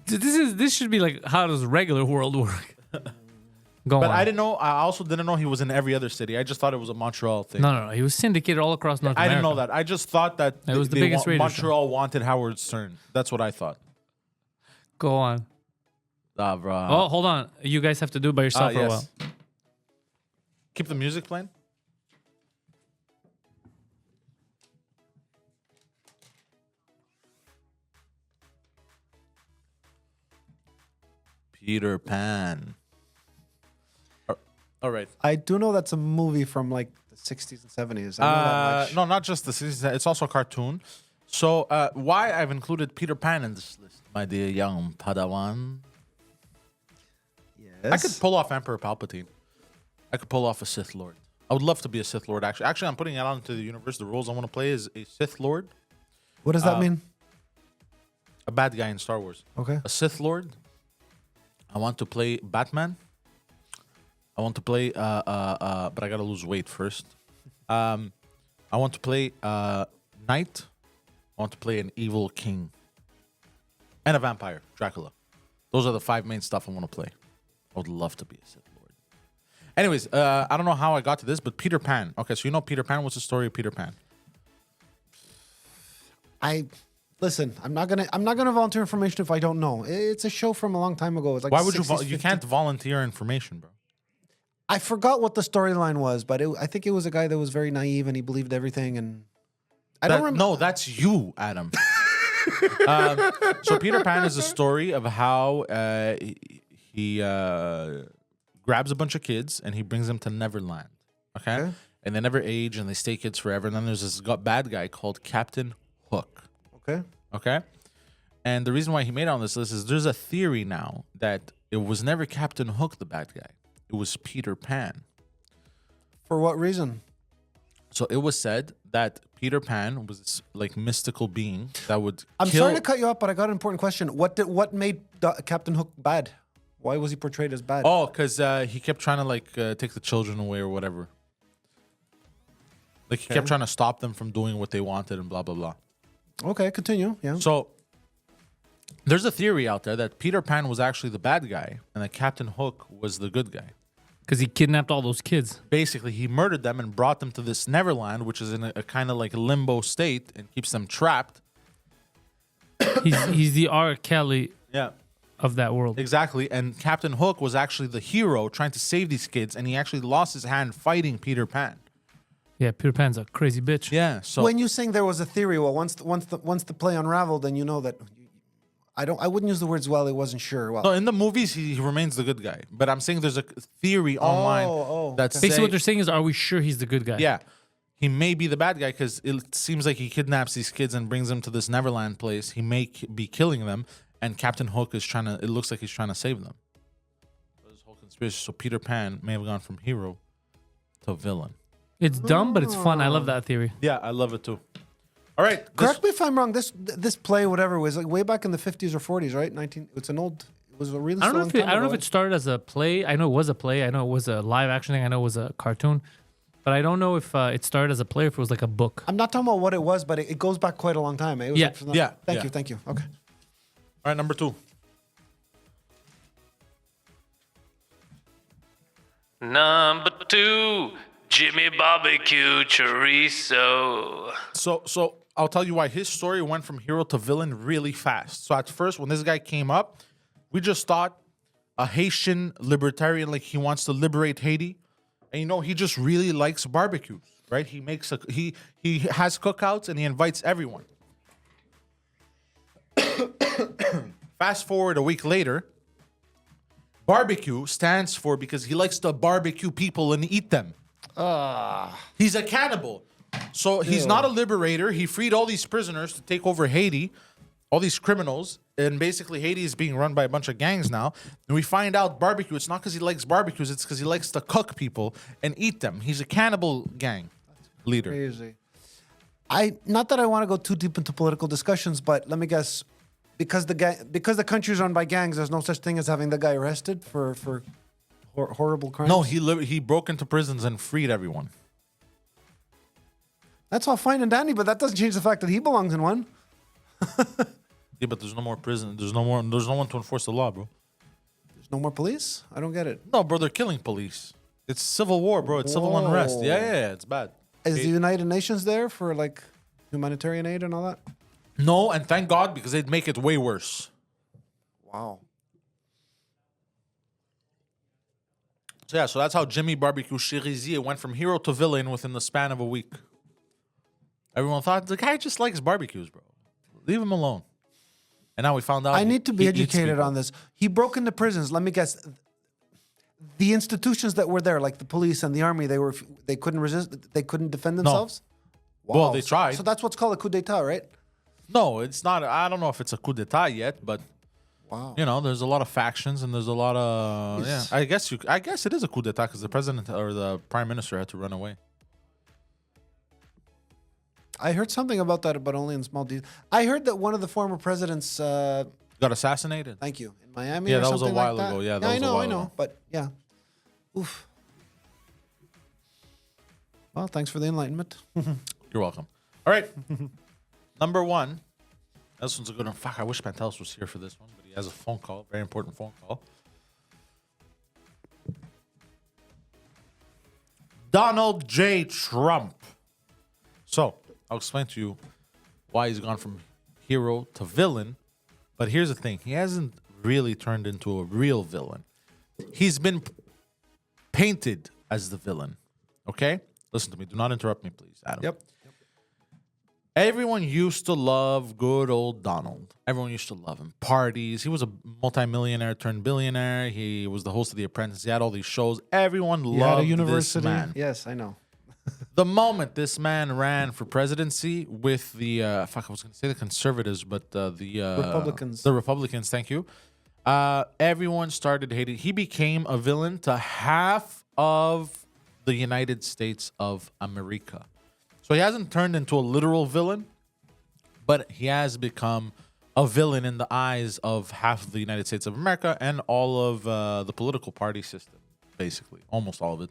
this should be like, how does regular world work? Go But on. I didn't know. I also didn't know he was in every other city. I just thought it was a Montreal thing. No. He was syndicated all across North I America. didn't know that. I just thought that It was the biggest radio show. Montreal wanted Howard Stern. That's what I thought. Go on. Ah, bro. Oh, hold on. You guys have to do it by yourself for a while. Keep the music playing. Peter Pan. All right. I do know that's a movie from like the 60s and 70s. I know that much. No, not just the series. It's also a cartoon. So why I've included Peter Pan in this list, my dear young Padawan? Yes. I could pull off Emperor Palpatine. I could pull off a Sith Lord. I would love to be a Sith Lord, actually. Actually, I'm putting it out into the universe. The roles I want to play is a Sith Lord, What does that mean? a bad guy in Star Wars. Okay. A Sith Lord. I want to play Batman. I want to play, but I gotta lose weight first. I want to play Knight. I want to play an evil king. And a vampire, Dracula. Those are the 5 main stuff I want to play. I would love to be a Sith Lord. Anyways, I don't know how I got to this, but Peter Pan. Okay, so you know Peter Pan. What's the story of Peter Pan? Listen. I'm not gonna volunteer information if I don't know. It's a show from a long time ago. It's like Why would you? 60s, You 50s. can't volunteer information, bro. I forgot what the storyline was, but I think it was a guy that was very naive and he believed everything. And I don't remember. No, that's you, Adam. So Peter Pan is a story of how he grabs a bunch of kids and he brings them to Neverland. Okay? And they never age and they stay kids forever. And then there's this bad guy called Captain Hook. Okay. Okay? And the reason why he made it on this list is there's a theory now that it was never Captain Hook, the bad guy. It was Peter Pan. For what reason? So it was said that Peter Pan was this like mystical being that would I'm kill. sorry to cut you off, but I got an important question. What made Captain Hook bad? Why was he portrayed as bad? Oh, because he kept trying to like take the children away or whatever. Like he kept trying to stop them from doing what they wanted and blah blah blah. Okay, continue. Yeah. So there's a theory out there that Peter Pan was actually the bad guy and that Captain Hook was the good guy. Because he kidnapped all those kids. Basically, he murdered them and brought them to this Neverland, which is in a kind of like limbo state and keeps them trapped. He's the R. Kelly Yeah. of that world. Exactly. And Captain Hook was actually the hero trying to save these kids, and he actually lost his hand fighting Peter Pan. Yeah, Peter Pan's a crazy bitch. Yeah. So when you saying there was a theory, well, once the play unraveled, then you know that. I wouldn't use the words well. I wasn't sure. Well, no, in the movies he remains the good guy, but I'm saying there's a theory online oh, that's Basically, what they're saying is, are we sure he's the good guy? yeah. he may be the bad guy because it seems like he kidnaps these kids and brings them to this Neverland place. He may be killing them, and Captain Hook is trying to. It looks like he's trying to save them. This whole conspiracy. So Peter Pan may have gone from hero to villain. It's dumb, but it's fun. I love that theory. Yeah, I love it too. All right, Correct me if I'm wrong. This play, whatever, was like way back in the 50s or 40s, right? It's an old. It was a really. I don't know long time if ago. it started as a play. I know it was a play. I know it was a live action thing. I know it was a cartoon, but I don't know if it started as a play or if it was like a book. I'm not talking about what it was, but it goes back quite a long time. It was Yeah. like from the- Yeah, Thank yeah. you. Okay. All right, number 2. Number 2, Jimmy Barbecue Chorizo. So I'll tell you why his story went from hero to villain really fast. So at first, when this guy came up, we just thought a Haitian libertarian, like he wants to liberate Haiti, and he just really likes barbecues, right? He makes he has cookouts and he invites everyone. Fast forward a week later, barbecue stands for because he likes to barbecue people and eat them. He's a cannibal. So he's not a liberator. He freed all these prisoners to take over Haiti, all these criminals. And basically Haiti is being run by a bunch of gangs now. And we find out barbecue, it's not because he likes barbecues, it's because he likes to cook people and eat them. He's a cannibal gang leader. Crazy. Not that I want to go too deep into political discussions, but let me guess. Because the country's run by gangs, there's no such thing as having the guy arrested for horrible crimes. No, he broke into prisons and freed everyone. That's all fine and dandy, but that doesn't change the fact that he belongs in one. Yeah, but there's no more prison. There's no one to enforce the law, bro. There's no more police? I don't get it. No, bro, they're killing police. It's civil war, bro. It's civil unrest. Yeah, it's bad. Is the United Nations there for like humanitarian aid and all that? No, and thank God, because they'd make it way worse. Wow. So yeah, so that's how Jimmy Barbecue Cherizier went from hero to villain within the span of a week. Everyone thought the guy just likes barbecues, bro. Leave him alone. And now we found out I need to be he eats educated people. on this. He broke into prisons. Let me guess. The institutions that were there, like the police and the army, they couldn't resist. They couldn't defend themselves. Well, they tried. So that's what's called a coup d'état, right? No, it's not. I don't know if it's a coup d'état yet, but Wow. there's a lot of factions and there's a lot of Yes. I guess it is a coup d'état because the president or the prime minister had to run away. I heard something about that, but only in small detail. I heard that one of the former presidents, Got assassinated. thank you, in Miami. Yeah, or that was a something like while that. ago. Yeah, that was I a know, while I know, ago. but yeah. Oof. Well, thanks for the enlightenment. You're welcome. All right. Number 1. This one's a good one. Fuck, I wish Pantelis was here for this one, but he has a phone call, very important phone call. Donald J. Trump. So, I'll explain to you why he's gone from hero to villain. But here's the thing. He hasn't really turned into a real villain. He's been painted as the villain. Okay? Listen to me. Do not interrupt me, please, Adam. Yep. Everyone used to love good old Donald. Everyone used to love him. Parties. He was a multimillionaire turned billionaire. He was the host of The Apprentice. He had all these shows. Everyone You had a loved university. this man. Yes, I know. The moment this man ran for presidency with the I was going to say the conservatives, but the Republicans. The Republicans. Thank you. Everyone started hating. He became a villain to half of the United States of America. So he hasn't turned into a literal villain, but he has become a villain in the eyes of half of the United States of America and all of the political party system, basically, almost all of it.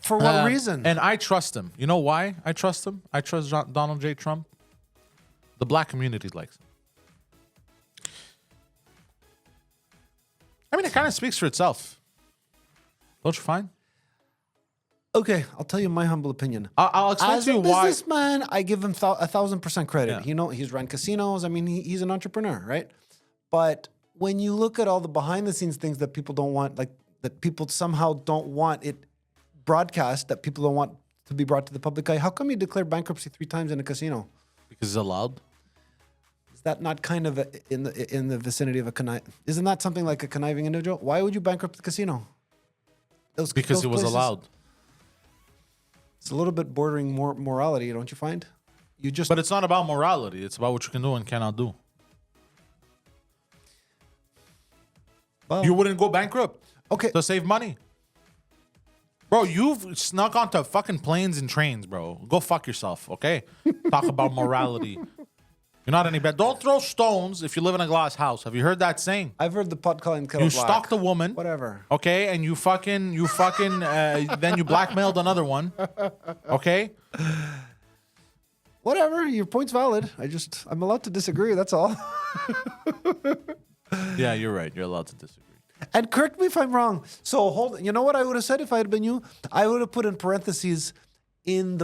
For what reason? And I trust him. You know why I trust him? I trust Donald J. Trump. The black community likes him. I mean, it kind of speaks for itself. Don't you find? Okay, I'll tell you my humble opinion. I'll explain As to a you why. businessman, I give him 1,000% credit. Yeah. He's run casinos. I mean, he's an entrepreneur, right? But when you look at all the behind-the-scenes things that people don't want, like that people somehow don't want it broadcast, that people don't want to be brought to the public eye, how come you declared bankruptcy 3 times in a casino? Because it's allowed. Is that not kind of in the vicinity of a Isn't that something like a conniving individual? Why would you bankrupt the casino? Because those it was places- allowed. It's a little bit bordering morality, don't you find? You just But it's not about morality. It's about what you can do and cannot do. well, You wouldn't go bankrupt okay. to save money. Bro, you've snuck onto fucking planes and trains, bro. Go fuck yourself, okay? Talk about morality. You're not any better. Don't throw stones if you live in a glass house. Have you heard that saying? I've heard the pot calling kettle You black. stalked a woman. Whatever. Okay, and you fucking, then you blackmailed another one. Okay? Whatever. Your point's valid. I'm allowed to disagree. That's all. Yeah, you're right. You're allowed to disagree. And correct me if I'm wrong. So you know what I would have said if I had been you? I would have put in parentheses in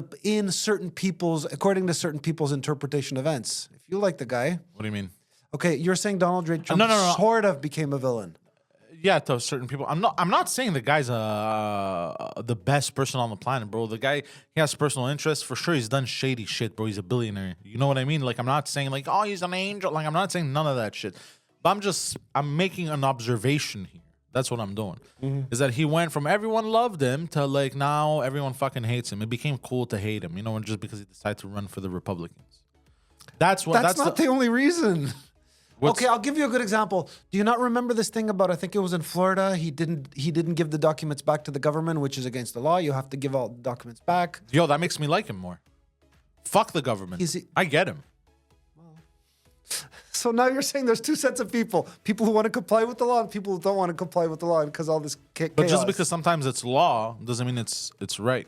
certain people's, according to certain people's interpretation of events. If you like the guy, What do you mean? okay, you're saying Donald J. Trump No. sort of became a villain. Yeah, to certain people. I'm not saying the guy's the best person on the planet, bro. The guy, he has personal interests. For sure, he's done shady shit, bro. He's a billionaire. You know what I mean? Like, I'm not saying like, oh, he's an angel. Like, I'm not saying none of that shit. But I'm making an observation here. That's what I'm doing. Is that he went from everyone loved him to like now everyone fucking hates him. It became cool to hate him, you know, just because he decided to run for the Republicans. That's not the only reason. What's- Okay, I'll give you a good example. Do you not remember this thing about, I think it was in Florida, he didn't give the documents back to the government, which is against the law. You have to give all the documents back. Yo, that makes me like him more. Fuck the government. I get him. So now you're saying there's two sets of people who want to comply with the law and people who don't want to comply with the law because all this chaos. But just because sometimes it's law doesn't mean it's right.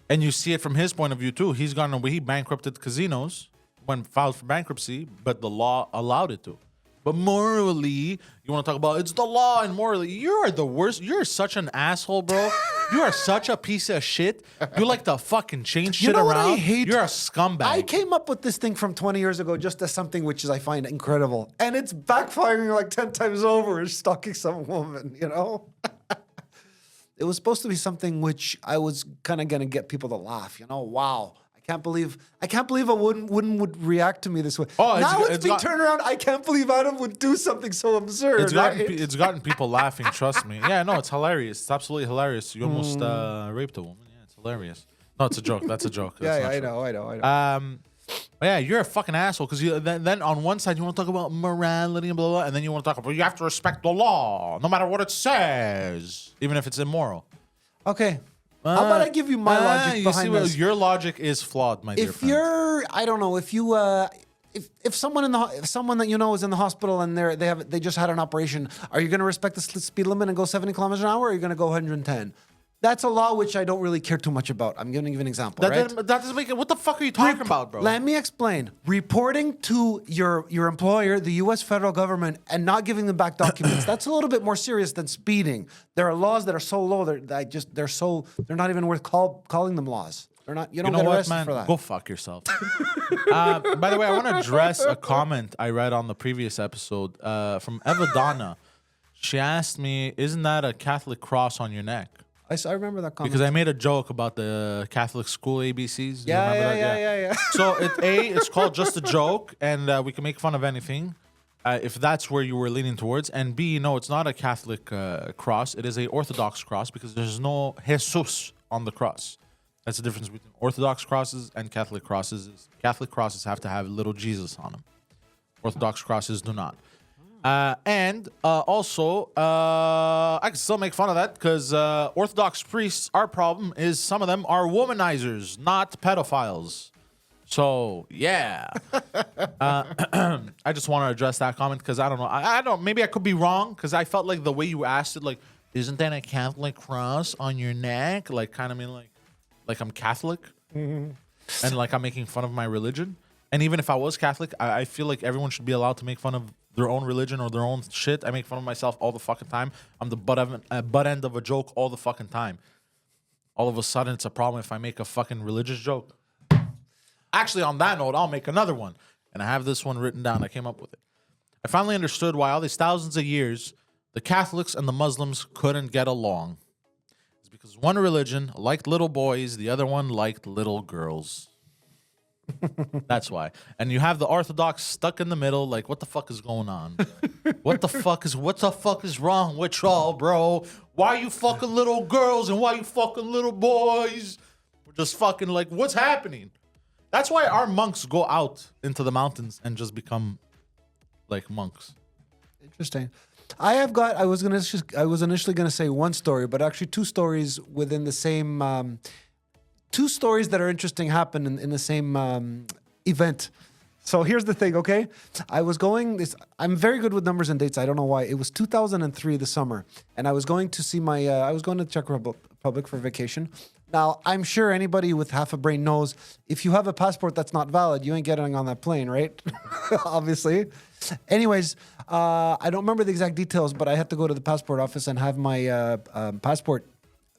And you see it from his point of view too. He bankrupted casinos when filed for bankruptcy, but the law allowed it to. But morally, you want to talk about it's the law and morally, you are the worst. You're such an asshole, bro. You are such a piece of shit. You like to fucking change shit You know what around. I hate? You're a scumbag. I came up with this thing from 20 years ago just as something which I find incredible. And it's backfiring like 10 times over. It's stalking some woman, you know? It was supposed to be something which I was kind of going to get people to laugh, you know? Wow. I can't believe a woman would react to me this way. Oh, now it's being turned around. I can't believe Adam would do something so absurd. It's gotten people laughing. Trust me. Yeah, no, it's hilarious. It's absolutely hilarious. You almost raped a woman. Yeah, it's hilarious. No, it's a joke. That's a joke. That's not I true. know. Yeah, you're a fucking asshole because then on one side you want to talk about morality and blah, blah, blah, and then you want to talk about you have to respect the law no matter what it says, even if it's immoral. Okay. How about I give you my logic behind this? Your logic is flawed, my dear friend. I don't know, if someone that you know is in the hospital and they just had an operation, are you going to respect the speed limit and go 70 kilometers an hour, or are you going to go 110? That's a law which I don't really care too much about. I'm going to give an example, right? That doesn't make it. What the fuck are you talking about, bro? Let me explain. Reporting to your employer, the U.S. federal government, and not giving them back documents, that's a little bit more serious than speeding. There are laws that are so low, they're not even worth calling them laws. They're not. You don't get arrested for that. Go fuck yourself. By the way, I want to address a comment I read on the previous episode from Eva Donna. She asked me, "Isn't that a Catholic cross on your neck?" I remember that comment. Because I made a joke about the Catholic school ABCs. Yeah. So it's called just a joke, and we can make fun of anything, if that's where you were leaning towards. And B, no, it's not a Catholic cross. It is a Orthodox cross because there's no Jesus on the cross. That's the difference between Orthodox crosses and Catholic crosses. Catholic crosses have to have little Jesus on them. Orthodox crosses do not. Also, I can still make fun of that because Orthodox priests, our problem is some of them are womanizers, not pedophiles. So, yeah. I just want to address that comment because I don't know. I don't. Maybe I could be wrong because I felt like the way you asked it, like, isn't that a Catholic cross on your neck? Like, kind of mean like I'm Catholic and like I'm making fun of my religion. And even if I was Catholic, I feel like everyone should be allowed to make fun of their own religion or their own shit. I make fun of myself all the fucking time. I'm the butt end of a joke all the fucking time. All of a sudden, it's a problem if I make a fucking religious joke. Actually, on that note, I'll make another one. And I have this one written down. I came up with it. I finally understood why all these thousands of years, the Catholics and the Muslims couldn't get along. It's because one religion liked little boys, the other one liked little girls. That's why. And you have the Orthodox stuck in the middle. Like, what the fuck is going on? what the fuck is wrong with y'all, bro? Why you fucking little girls and why you fucking little boys? We're just fucking like, what's happening? That's why our monks go out into the mountains and just become like monks. Interesting. I was initially gonna say one story, but actually two stories within the same. Two stories that are interesting happen in the same event. So here's the thing, okay? I'm very good with numbers and dates. I don't know why. It was 2003, the summer, and I was going to see I was going to the Czech Republic for vacation. Now, I'm sure anybody with half a brain knows if you have a passport that's not valid, you ain't getting on that plane, right? Obviously. Anyways, I don't remember the exact details, but I had to go to the passport office and have my passport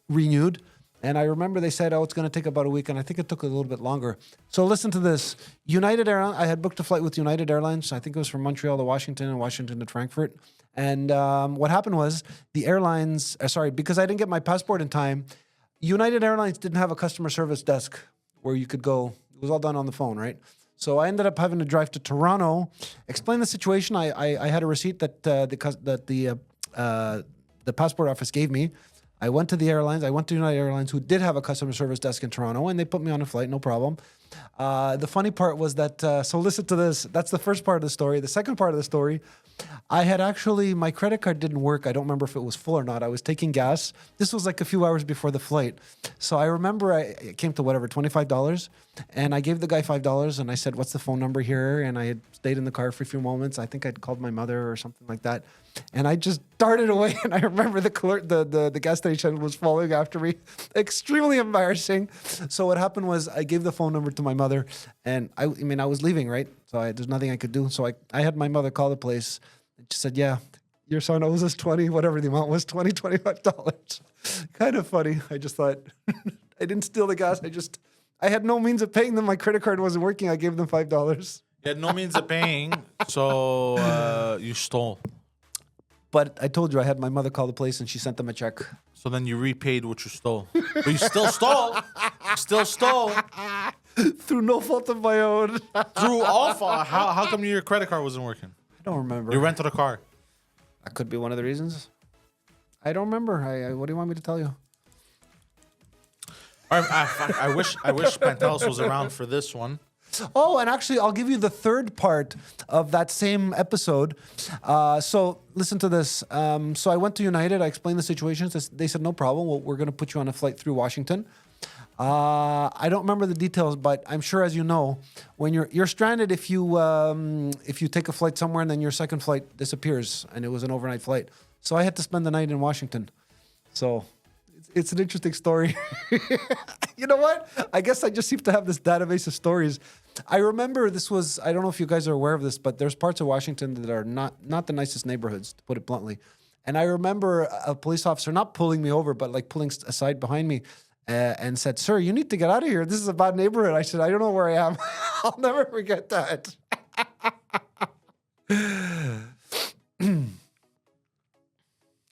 renewed. And I remember they said, it's going to take about a week, and I think it took a little bit longer. So listen to this. United Airlines, I had booked a flight with United Airlines. I think it was from Montreal to Washington and Washington to Frankfurt. And what happened was the airlines, because I didn't get my passport in time, United Airlines didn't have a customer service desk where you could go. It was all done on the phone, right? So I ended up having to drive to Toronto, explain the situation. I had a receipt that the passport office gave me. I went to the airlines. I went to United Airlines, who did have a customer service desk in Toronto, and they put me on a flight, no problem. The funny part was that, so listen to this. That's the first part of the story. The second part of the story, my credit card didn't work. I don't remember if it was full or not. I was taking gas. This was like a few hours before the flight. So I remember it came to $25, and I gave the guy $5, and I said, what's the phone number here? And I had stayed in the car for a few moments. I think I'd called my mother or something like that. And I just darted away, and I remember the gas station was following after me. Extremely embarrassing. So what happened was I gave the phone number to my mother, and I was leaving, right? So there's nothing I could do. So I had my mother call the place, and she said, yeah, your son owes us whatever the amount was, $25. Kind of funny. I just thought, I didn't steal the gas. I had no means of paying them. My credit card wasn't working. I gave them $5. You had no means of paying, so you stole. But I told you I had my mother call the place and she sent them a check. So then you repaid what you stole. But you still stole. You still stole. Through no fault of my own. Through all fault. How come your credit card wasn't working? I don't remember. You rented a car. That could be one of the reasons. I don't remember. What do you want me to tell you? I wish Pantelis was around for this one. Oh, and actually, I'll give you the third part of that same episode. So listen to this. So I went to United. I explained the situation. They said, no problem. Well, we're going to put you on a flight through Washington. I don't remember the details, but I'm sure, as you know, when you're stranded if you take a flight somewhere and then your second flight disappears, and it was an overnight flight. So I had to spend the night in Washington. So it's an interesting story. You know what? I guess I just seem to have this database of stories. I remember I don't know if you guys are aware of this, but there's parts of Washington that are not the nicest neighborhoods, to put it bluntly. And I remember a police officer not pulling me over, but like pulling aside behind me and said, sir, you need to get out of here. This is a bad neighborhood. I said, I don't know where I am. I'll never forget that.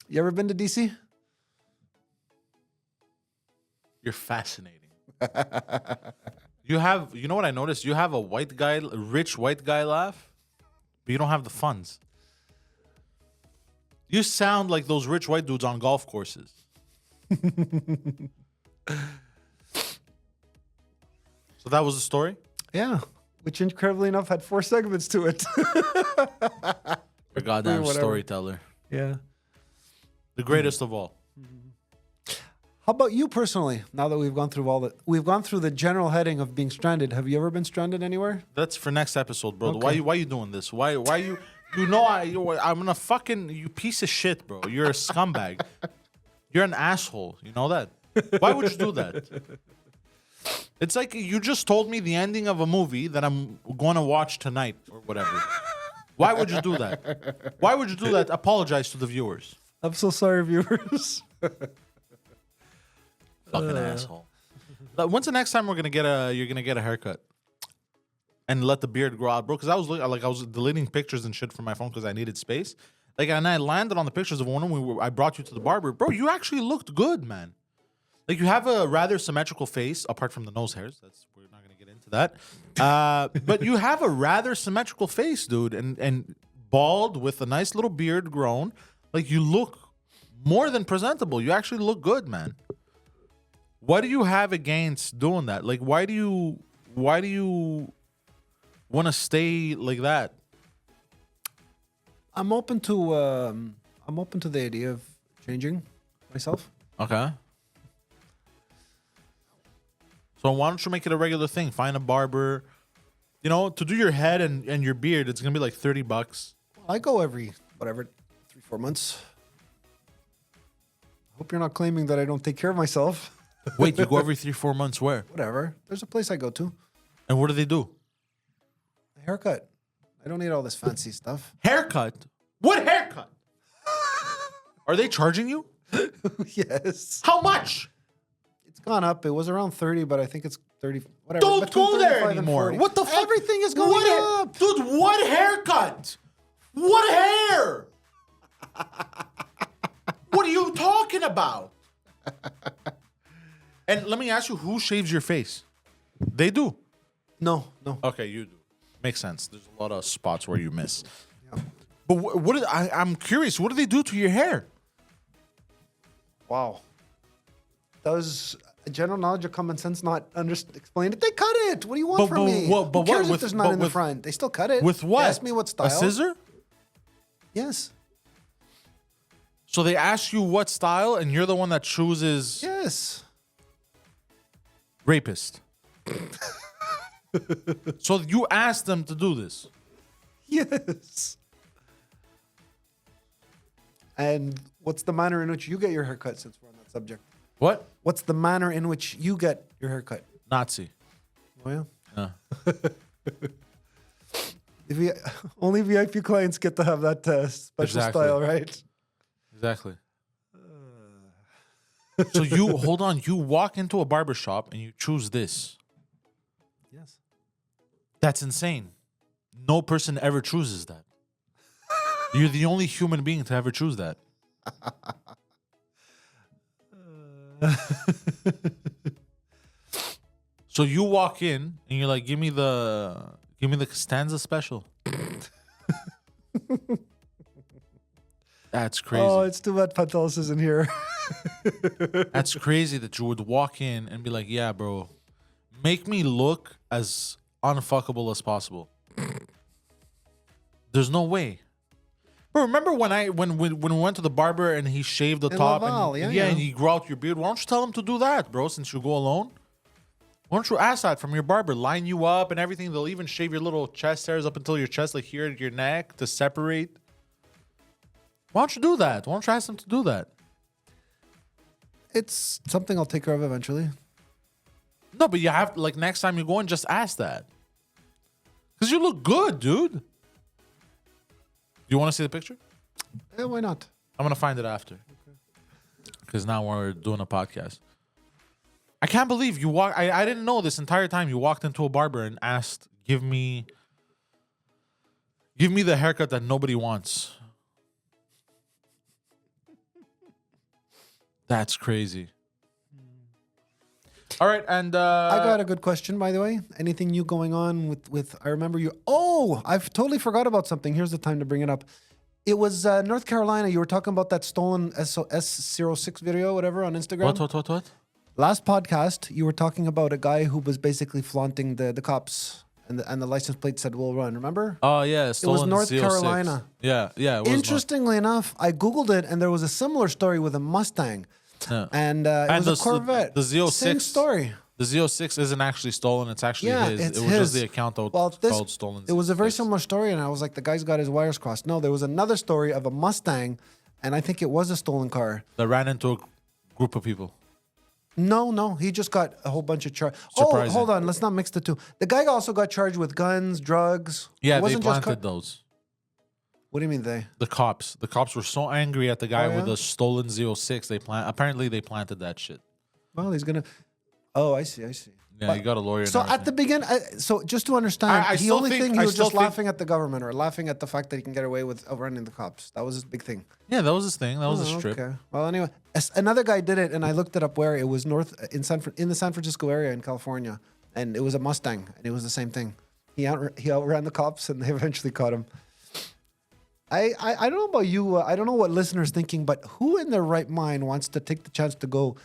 You ever been to D.C.? You're fascinating. You know what I noticed? You have a rich white guy laugh, but you don't have the funds. You sound like those rich white dudes on golf courses. So that was the story? Yeah, which incredibly enough had 4 segments to it. You're a goddamn storyteller. Yeah. The greatest of all. How about you personally? Now that we've gone through the general heading of being stranded. Have you ever been stranded anywhere? That's for next episode, bro. Okay. Why you doing this? Why you? You know I'm gonna fucking you piece of shit, bro. You're a scumbag. You're an asshole. You know that? Why would you do that? It's like you just told me the ending of a movie that I'm going to watch tonight or whatever. Why would you do that? Why would you do that? Apologize to the viewers. I'm so sorry, viewers. Fucking asshole. When's the next time you're gonna get a haircut? And let the beard grow out, bro. Because I was deleting pictures and shit from my phone because I needed space. And I landed on the pictures of one I brought you to the barber, bro. You actually looked good, man. Like you have a rather symmetrical face, apart from the nose hairs. We're not gonna get into that. But you have a rather symmetrical face, dude, and bald with a nice little beard grown. Like, you look more than presentable. You actually look good, man. What do you have against doing that? Like, why do you want to stay like that? I'm open to the idea of changing myself. Okay. So why don't you make it a regular thing? Find a barber. You know, to do your head and your beard, it's gonna be like $30. I go every, whatever, 3-4 months. Hope you're not claiming that I don't take care of myself. Wait, you go every 3-4 months where? Whatever. There's a place I go to. And what do they do? A haircut. I don't need all this fancy stuff. Haircut? What haircut? Are they charging you? Yes. How much? It's gone up. It was around 30, but I think it's 30. Whatever. Don't Between go there 35 and anymore. 40. What the fuck? Everything is going up. Dude, what haircut? What hair? What are you talking about? And let me ask you, who shaves your face? They do. No. Okay, you do. Makes sense. There's a lot of spots where you miss. Yeah. But I'm curious. What do they do to your hair? Wow. Does general knowledge or common sense not explain it? They cut it. What do you want from me? Who cares if there's none in the front? They still cut it. With what? They ask me what style. A scissor? Yes. So they ask you what style, and you're the one that chooses. Yes. Rapist. So you asked them to do this. Yes. And what's the manner in which you get your haircut, since we're on that subject? What? What's the manner in which you get your haircut? Nazi. Oh, yeah? Only VIP clients get to have that special style, right? Exactly. So hold on, you walk into a barber shop and you choose this. Yes. That's insane. No person ever chooses that. You're the only human being to ever choose that. So you walk in and you're like, give me the Costanza special. That's crazy. Oh, it's too bad Pantelis isn't here. That's crazy that you would walk in and be like, yeah, bro, make me look as unfuckable as possible. There's no way. Bro, remember when we went to the barber and he shaved the top Laval, and yeah. and he grew out your beard? Why don't you tell him to do that, bro, since you go alone? Why don't you ask that from your barber? Line you up and everything. They'll even shave your little chest hairs up until your chest, like here at your neck, to separate. Why don't you do that? Why don't you ask them to do that? It's something I'll take care of eventually. No, but you have, like, next time you go in, just ask that. Because you look good, dude. You want to see the picture? Yeah, why not? I'm going to find it after. Because now we're doing a podcast. I can't believe you walk. I didn't know this entire time. You walked into a barber and asked, give me the haircut that nobody wants. That's crazy. All right, and I got a good question, by the way. Anything new going on with I remember you. Oh, I've totally forgot about something. Here's the time to bring it up. It was North Carolina. You were talking about that stolen S06 video, whatever, on Instagram. What? Last podcast, you were talking about a guy who was basically flaunting the cops, and the license plate said "Will Run." Remember? Oh yeah, it was North Carolina. Yeah. It was Interestingly enough, I googled it, and there was a similar story with a Mustang, and it was a Corvette. The Z06. Same story. The Z06 isn't actually stolen. It's actually his. It's it was his. just the account that was called stolen. It was a very Z06. similar story, and I was like, the guy's got his wires crossed. No, there was another story of a Mustang, and I think it was a stolen car. That ran into a group of people. No, he just got a whole bunch of charges. Oh, Surprising. hold on, let's not mix the two. The guy also got charged with guns, drugs. Yeah, It they wasn't just planted those. What do you mean they? The cops were so angry at the guy Oh, with yeah? the stolen Z06. Apparently they planted that shit. Well, he's gonna. Oh, I see. Yeah, But- you got a lawyer. So and at the everything. beginning, so just to understand, I the still only think- thing I he was still just think- laughing at the government or laughing at the fact that he can get away with running the cops. That was his big thing. Yeah, that was his thing. That was a Oh, strip. Okay. Well, anyway, another guy did it, and I looked it up where it was in the San Francisco area in California, and it was a Mustang, and it was the same thing. He outran the cops, and they eventually caught him. I don't know about you. I don't know what listeners thinking, but who in their right mind wants to take the chance to go?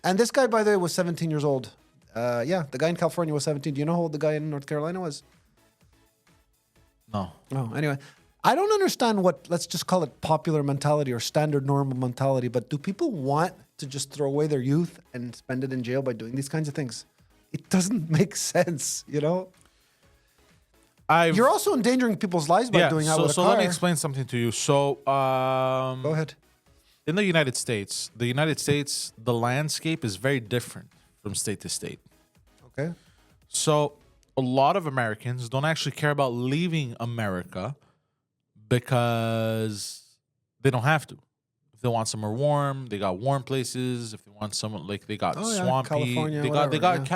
And this guy, by the way, was 17 years old. Yeah, the guy in California was 17. Do you know how old the guy in North Carolina was? No. Oh, anyway. I don't understand what, let's just call it popular mentality or standard normal mentality, but do people want to just throw away their youth and spend it in jail by doing these kinds of things? It doesn't make sense, you know? You're also endangering people's lives by doing that with a car. So let me explain something to you. So, Go ahead. in the United States, the landscape is very different from state to state. Okay. So a lot of Americans don't actually care about leaving America because they don't have to. If they want somewhere warm, they got warm places. If they want someone like they got swampy, California,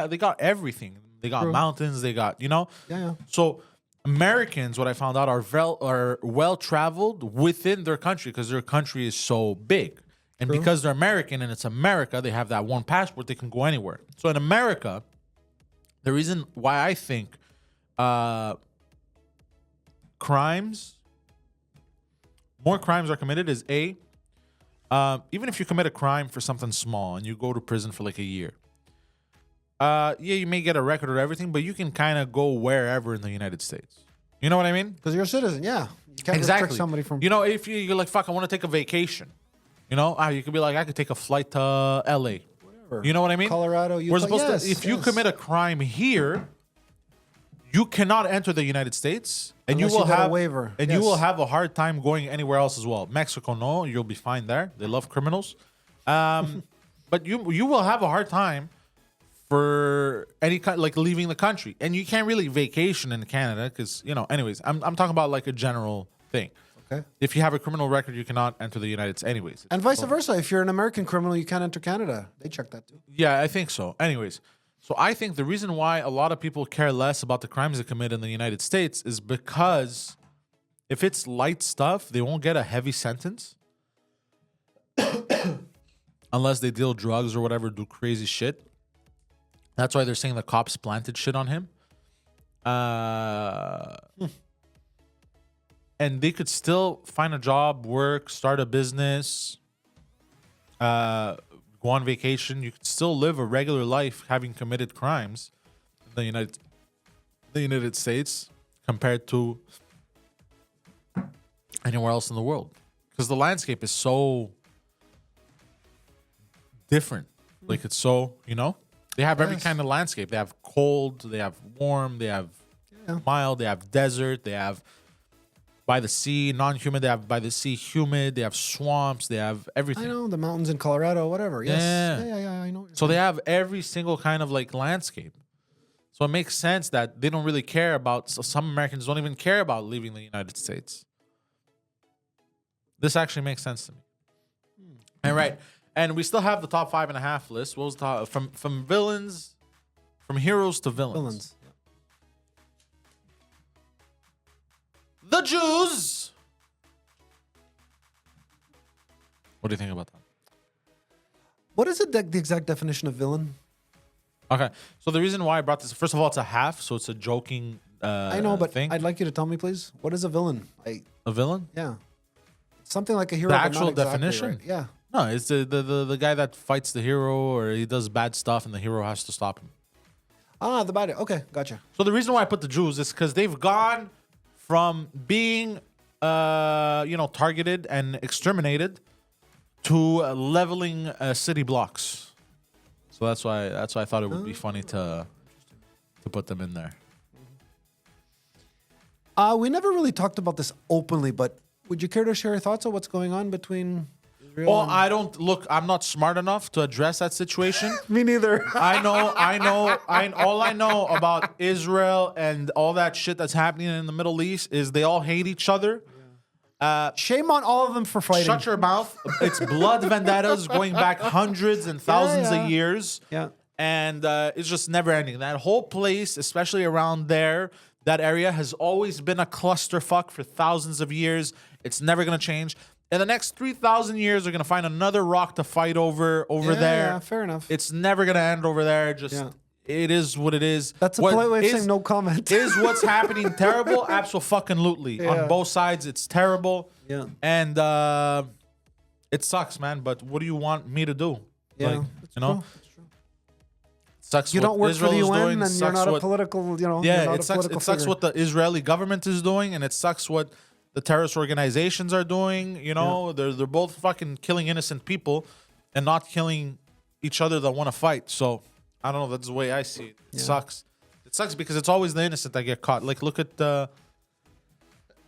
they got everything. They got mountains. They got Yeah. So Americans, what I found out, are well traveled within their country because their country is so big, and because they're American and it's America, they have that one passport. They can go anywhere. So in America, the reason why I think more crimes are committed is even if you commit a crime for something small and you go to prison for like a year, you may get a record or everything, but you can kind of go wherever in the United States. You know what I mean? Because you're a citizen, yeah. You can't restrict somebody from... if you're like, fuck, I want to take a vacation. You could be like, I could take a flight to LA. Whatever. You know what I mean? Colorado, Utah. We're supposed to, if you commit a crime here, you cannot enter the United States, and Unless you will you get a have waiver. and Yes. you will have a hard time going anywhere else as well. Mexico, no, you'll be fine there. They love criminals, but you will have a hard time for any kind like leaving the country, and you can't really vacation in Canada because Anyways, I'm talking about like a general thing. Okay. If you have a criminal record, you cannot enter the United States. Anyways, And vice versa. If you're an American criminal, you can't enter Canada. They check that too. yeah, I think so. Anyways, so I think the reason why a lot of people care less about the crimes they commit in the United States is because if it's light stuff, they won't get a heavy sentence unless they deal drugs or whatever, do crazy shit. That's why they're saying the cops planted shit on him. And they could still find a job, work, start a business, go on vacation. You could still live a regular life having committed crimes in the United States compared to anywhere else in the world. Because the landscape is so different. Like it's so, they have every kind of landscape. They have cold, they have warm, they have mild, they have desert, they have by the sea, non-humid, they have by the sea humid, they have swamps, they have everything. I know, the mountains in Colorado, whatever. Yes. Yeah. I know. So they have every single kind of like landscape. So it makes sense that they don't really care about, so some Americans don't even care about leaving the United States. This actually makes sense to me. And right. And we still have the top 5.5 list. What was the top? From villains, from heroes to villains. The Jews. What do you think about that? What is it, the exact definition of villain? Okay, so the reason why I brought this, first of all, it's a half, so it's a joking I know, but thing. I'd like you to tell me, please. What is a villain? A villain? Yeah. Something like a hero. The but not actual exactly, definition? right? Yeah. No, it's the guy that fights the hero or he does bad stuff and the hero has to stop him. Ah, the bad. Okay, gotcha. So the reason why I put the Jews is because they've gone from being, targeted and exterminated to leveling city blocks. So that's why I thought it would be funny to put them in there. We never really talked about this openly, but would you care to share your thoughts on what's going on between Israel Well, and... I'm not smart enough to address that situation. Me neither. all I know about Israel and all that shit that's happening in the Middle East is they all hate each other. Shame on all of them for fighting. Shut your mouth. It's blood vendettas going back hundreds and thousands of years. Yeah. And it's just never ending. That whole place, especially around there, that area has always been a clusterfuck for thousands of years. It's never going to change. In the next 3,000 years, they're going to find another rock to fight over there. Yeah, fair enough. It's never going to end over there. it is what it is. That's a What polite way of is- saying no comment. Is what's happening terrible? Absolutely. Yeah. On both sides, it's terrible. Yeah. And it sucks, man. But what do you want me to do? Yeah, Like, that's you know, true. That's true. sucks. You what don't work Israel for the is UN, doing, and you're sucks not a what- political. You know. you're Yeah, not it a sucks. political It sucks figure. what the Israeli government is doing, and it sucks what the terrorist organizations are doing. You know, they're both fucking killing innocent people, and not killing each other that want to fight. So I don't know. That's the way I see it. It sucks. It sucks because it's always the innocent that get caught. Like look at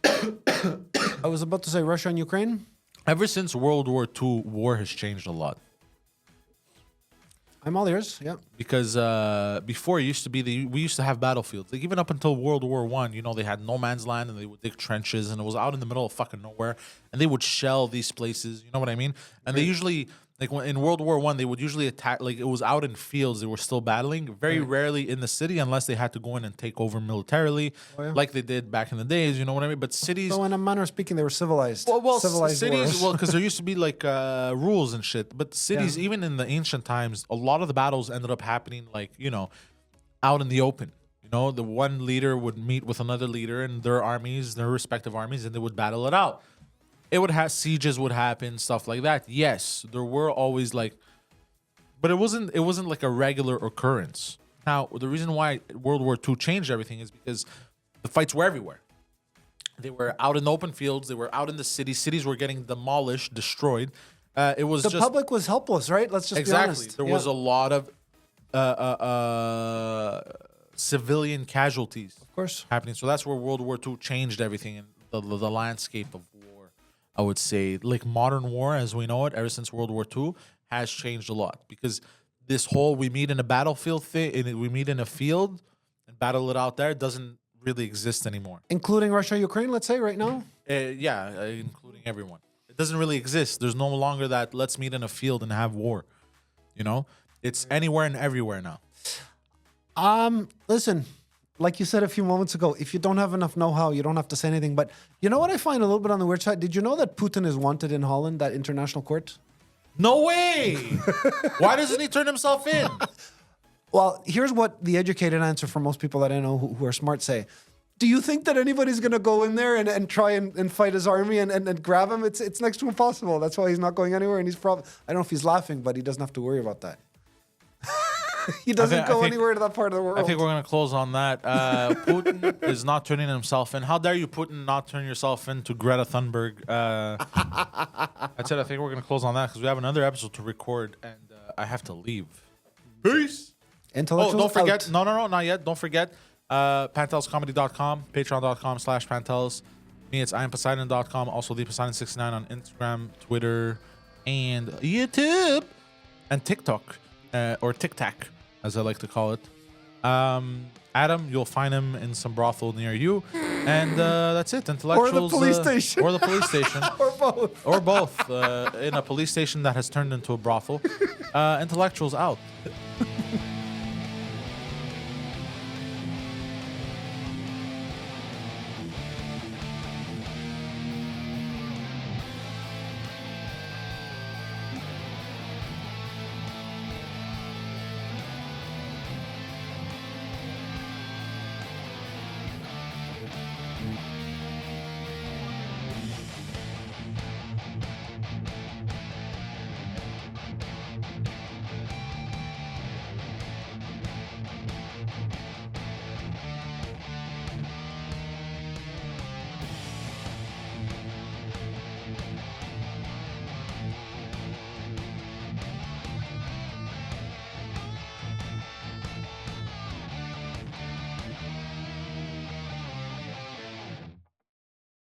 I was about to say Russia and Ukraine. ever since World War II, war has changed a lot. I'm all ears. Yeah. Because before it used to be we used to have battlefields. Like even up until World War One, you know, they had no man's land and they would dig trenches and it was out in the middle of fucking nowhere and they would shell these places. You know what I mean? And they usually like when in World War One, they would usually attack. Like it was out in fields. They were still battling. Very rarely in the city unless they had to go in and take over militarily, like they did back in the days. You know what I mean? But cities. So in a manner of speaking, they were civilized. Well, civilized cities. wars. Well, because there used to be like rules and shit. But cities, even in the ancient times, a lot of the battles ended up happening like out in the open. You know, the one leader would meet with another leader and their armies, their respective armies, and they would battle it out. It would have sieges would happen, stuff like that. Yes, there were always like, but it wasn't like a regular occurrence. Now, the reason why World War II changed everything is because the fights were everywhere. They were out in the open fields. They were out in the cities. Cities were getting demolished, destroyed. It was the just public was helpless, right? Let's just exactly. be honest. There was a lot of civilian casualties, of course, happening. So that's where World War II changed everything and the landscape of war. I would say, like modern war as we know it, ever since World War II, has changed a lot because this whole we meet in a battlefield thing, and we meet in a field and battle it out there doesn't really exist anymore. including Russia, Ukraine. Let's say right now. Including everyone. It doesn't really exist. There's no longer that let's meet in a field and have war. You know, it's anywhere and everywhere now. Listen, like you said a few moments ago, if you don't have enough know-how, you don't have to say anything. But you know what I find a little bit on the weird side? Did you know that Putin is wanted in Holland, that international court? No way! Why doesn't he turn himself in? Well, here's what the educated answer for most people that I know who are smart say. Do you think that anybody's going to go in there and try and fight his army and grab him? It's next to impossible. That's why he's not going anywhere. And he's probably, I don't know if he's laughing, but he doesn't have to worry about that. He doesn't I go think- anywhere to that part of the world. I think we're going to close on that. Putin is not turning himself in. How dare you, Putin, not turn yourself in to Greta Thunberg? That's it. I think we're going to close on that because we have another episode to record and I have to leave. Peace. Oh, Intellectuals don't forget. out. No, not yet. Don't forget. PantelisComedy.com, Patreon.com/Pantelis. Me, it's IamPoseidon.com. Also, the Poseidon69 on Instagram, Twitter, and YouTube, and TikTok, or TikTok, as I like to call it. Adam, you'll find him in some brothel near you, and that's it. Intellectuals, police station. or the police station, Or both. or both, in a police station that has turned into a brothel. Intellectuals out.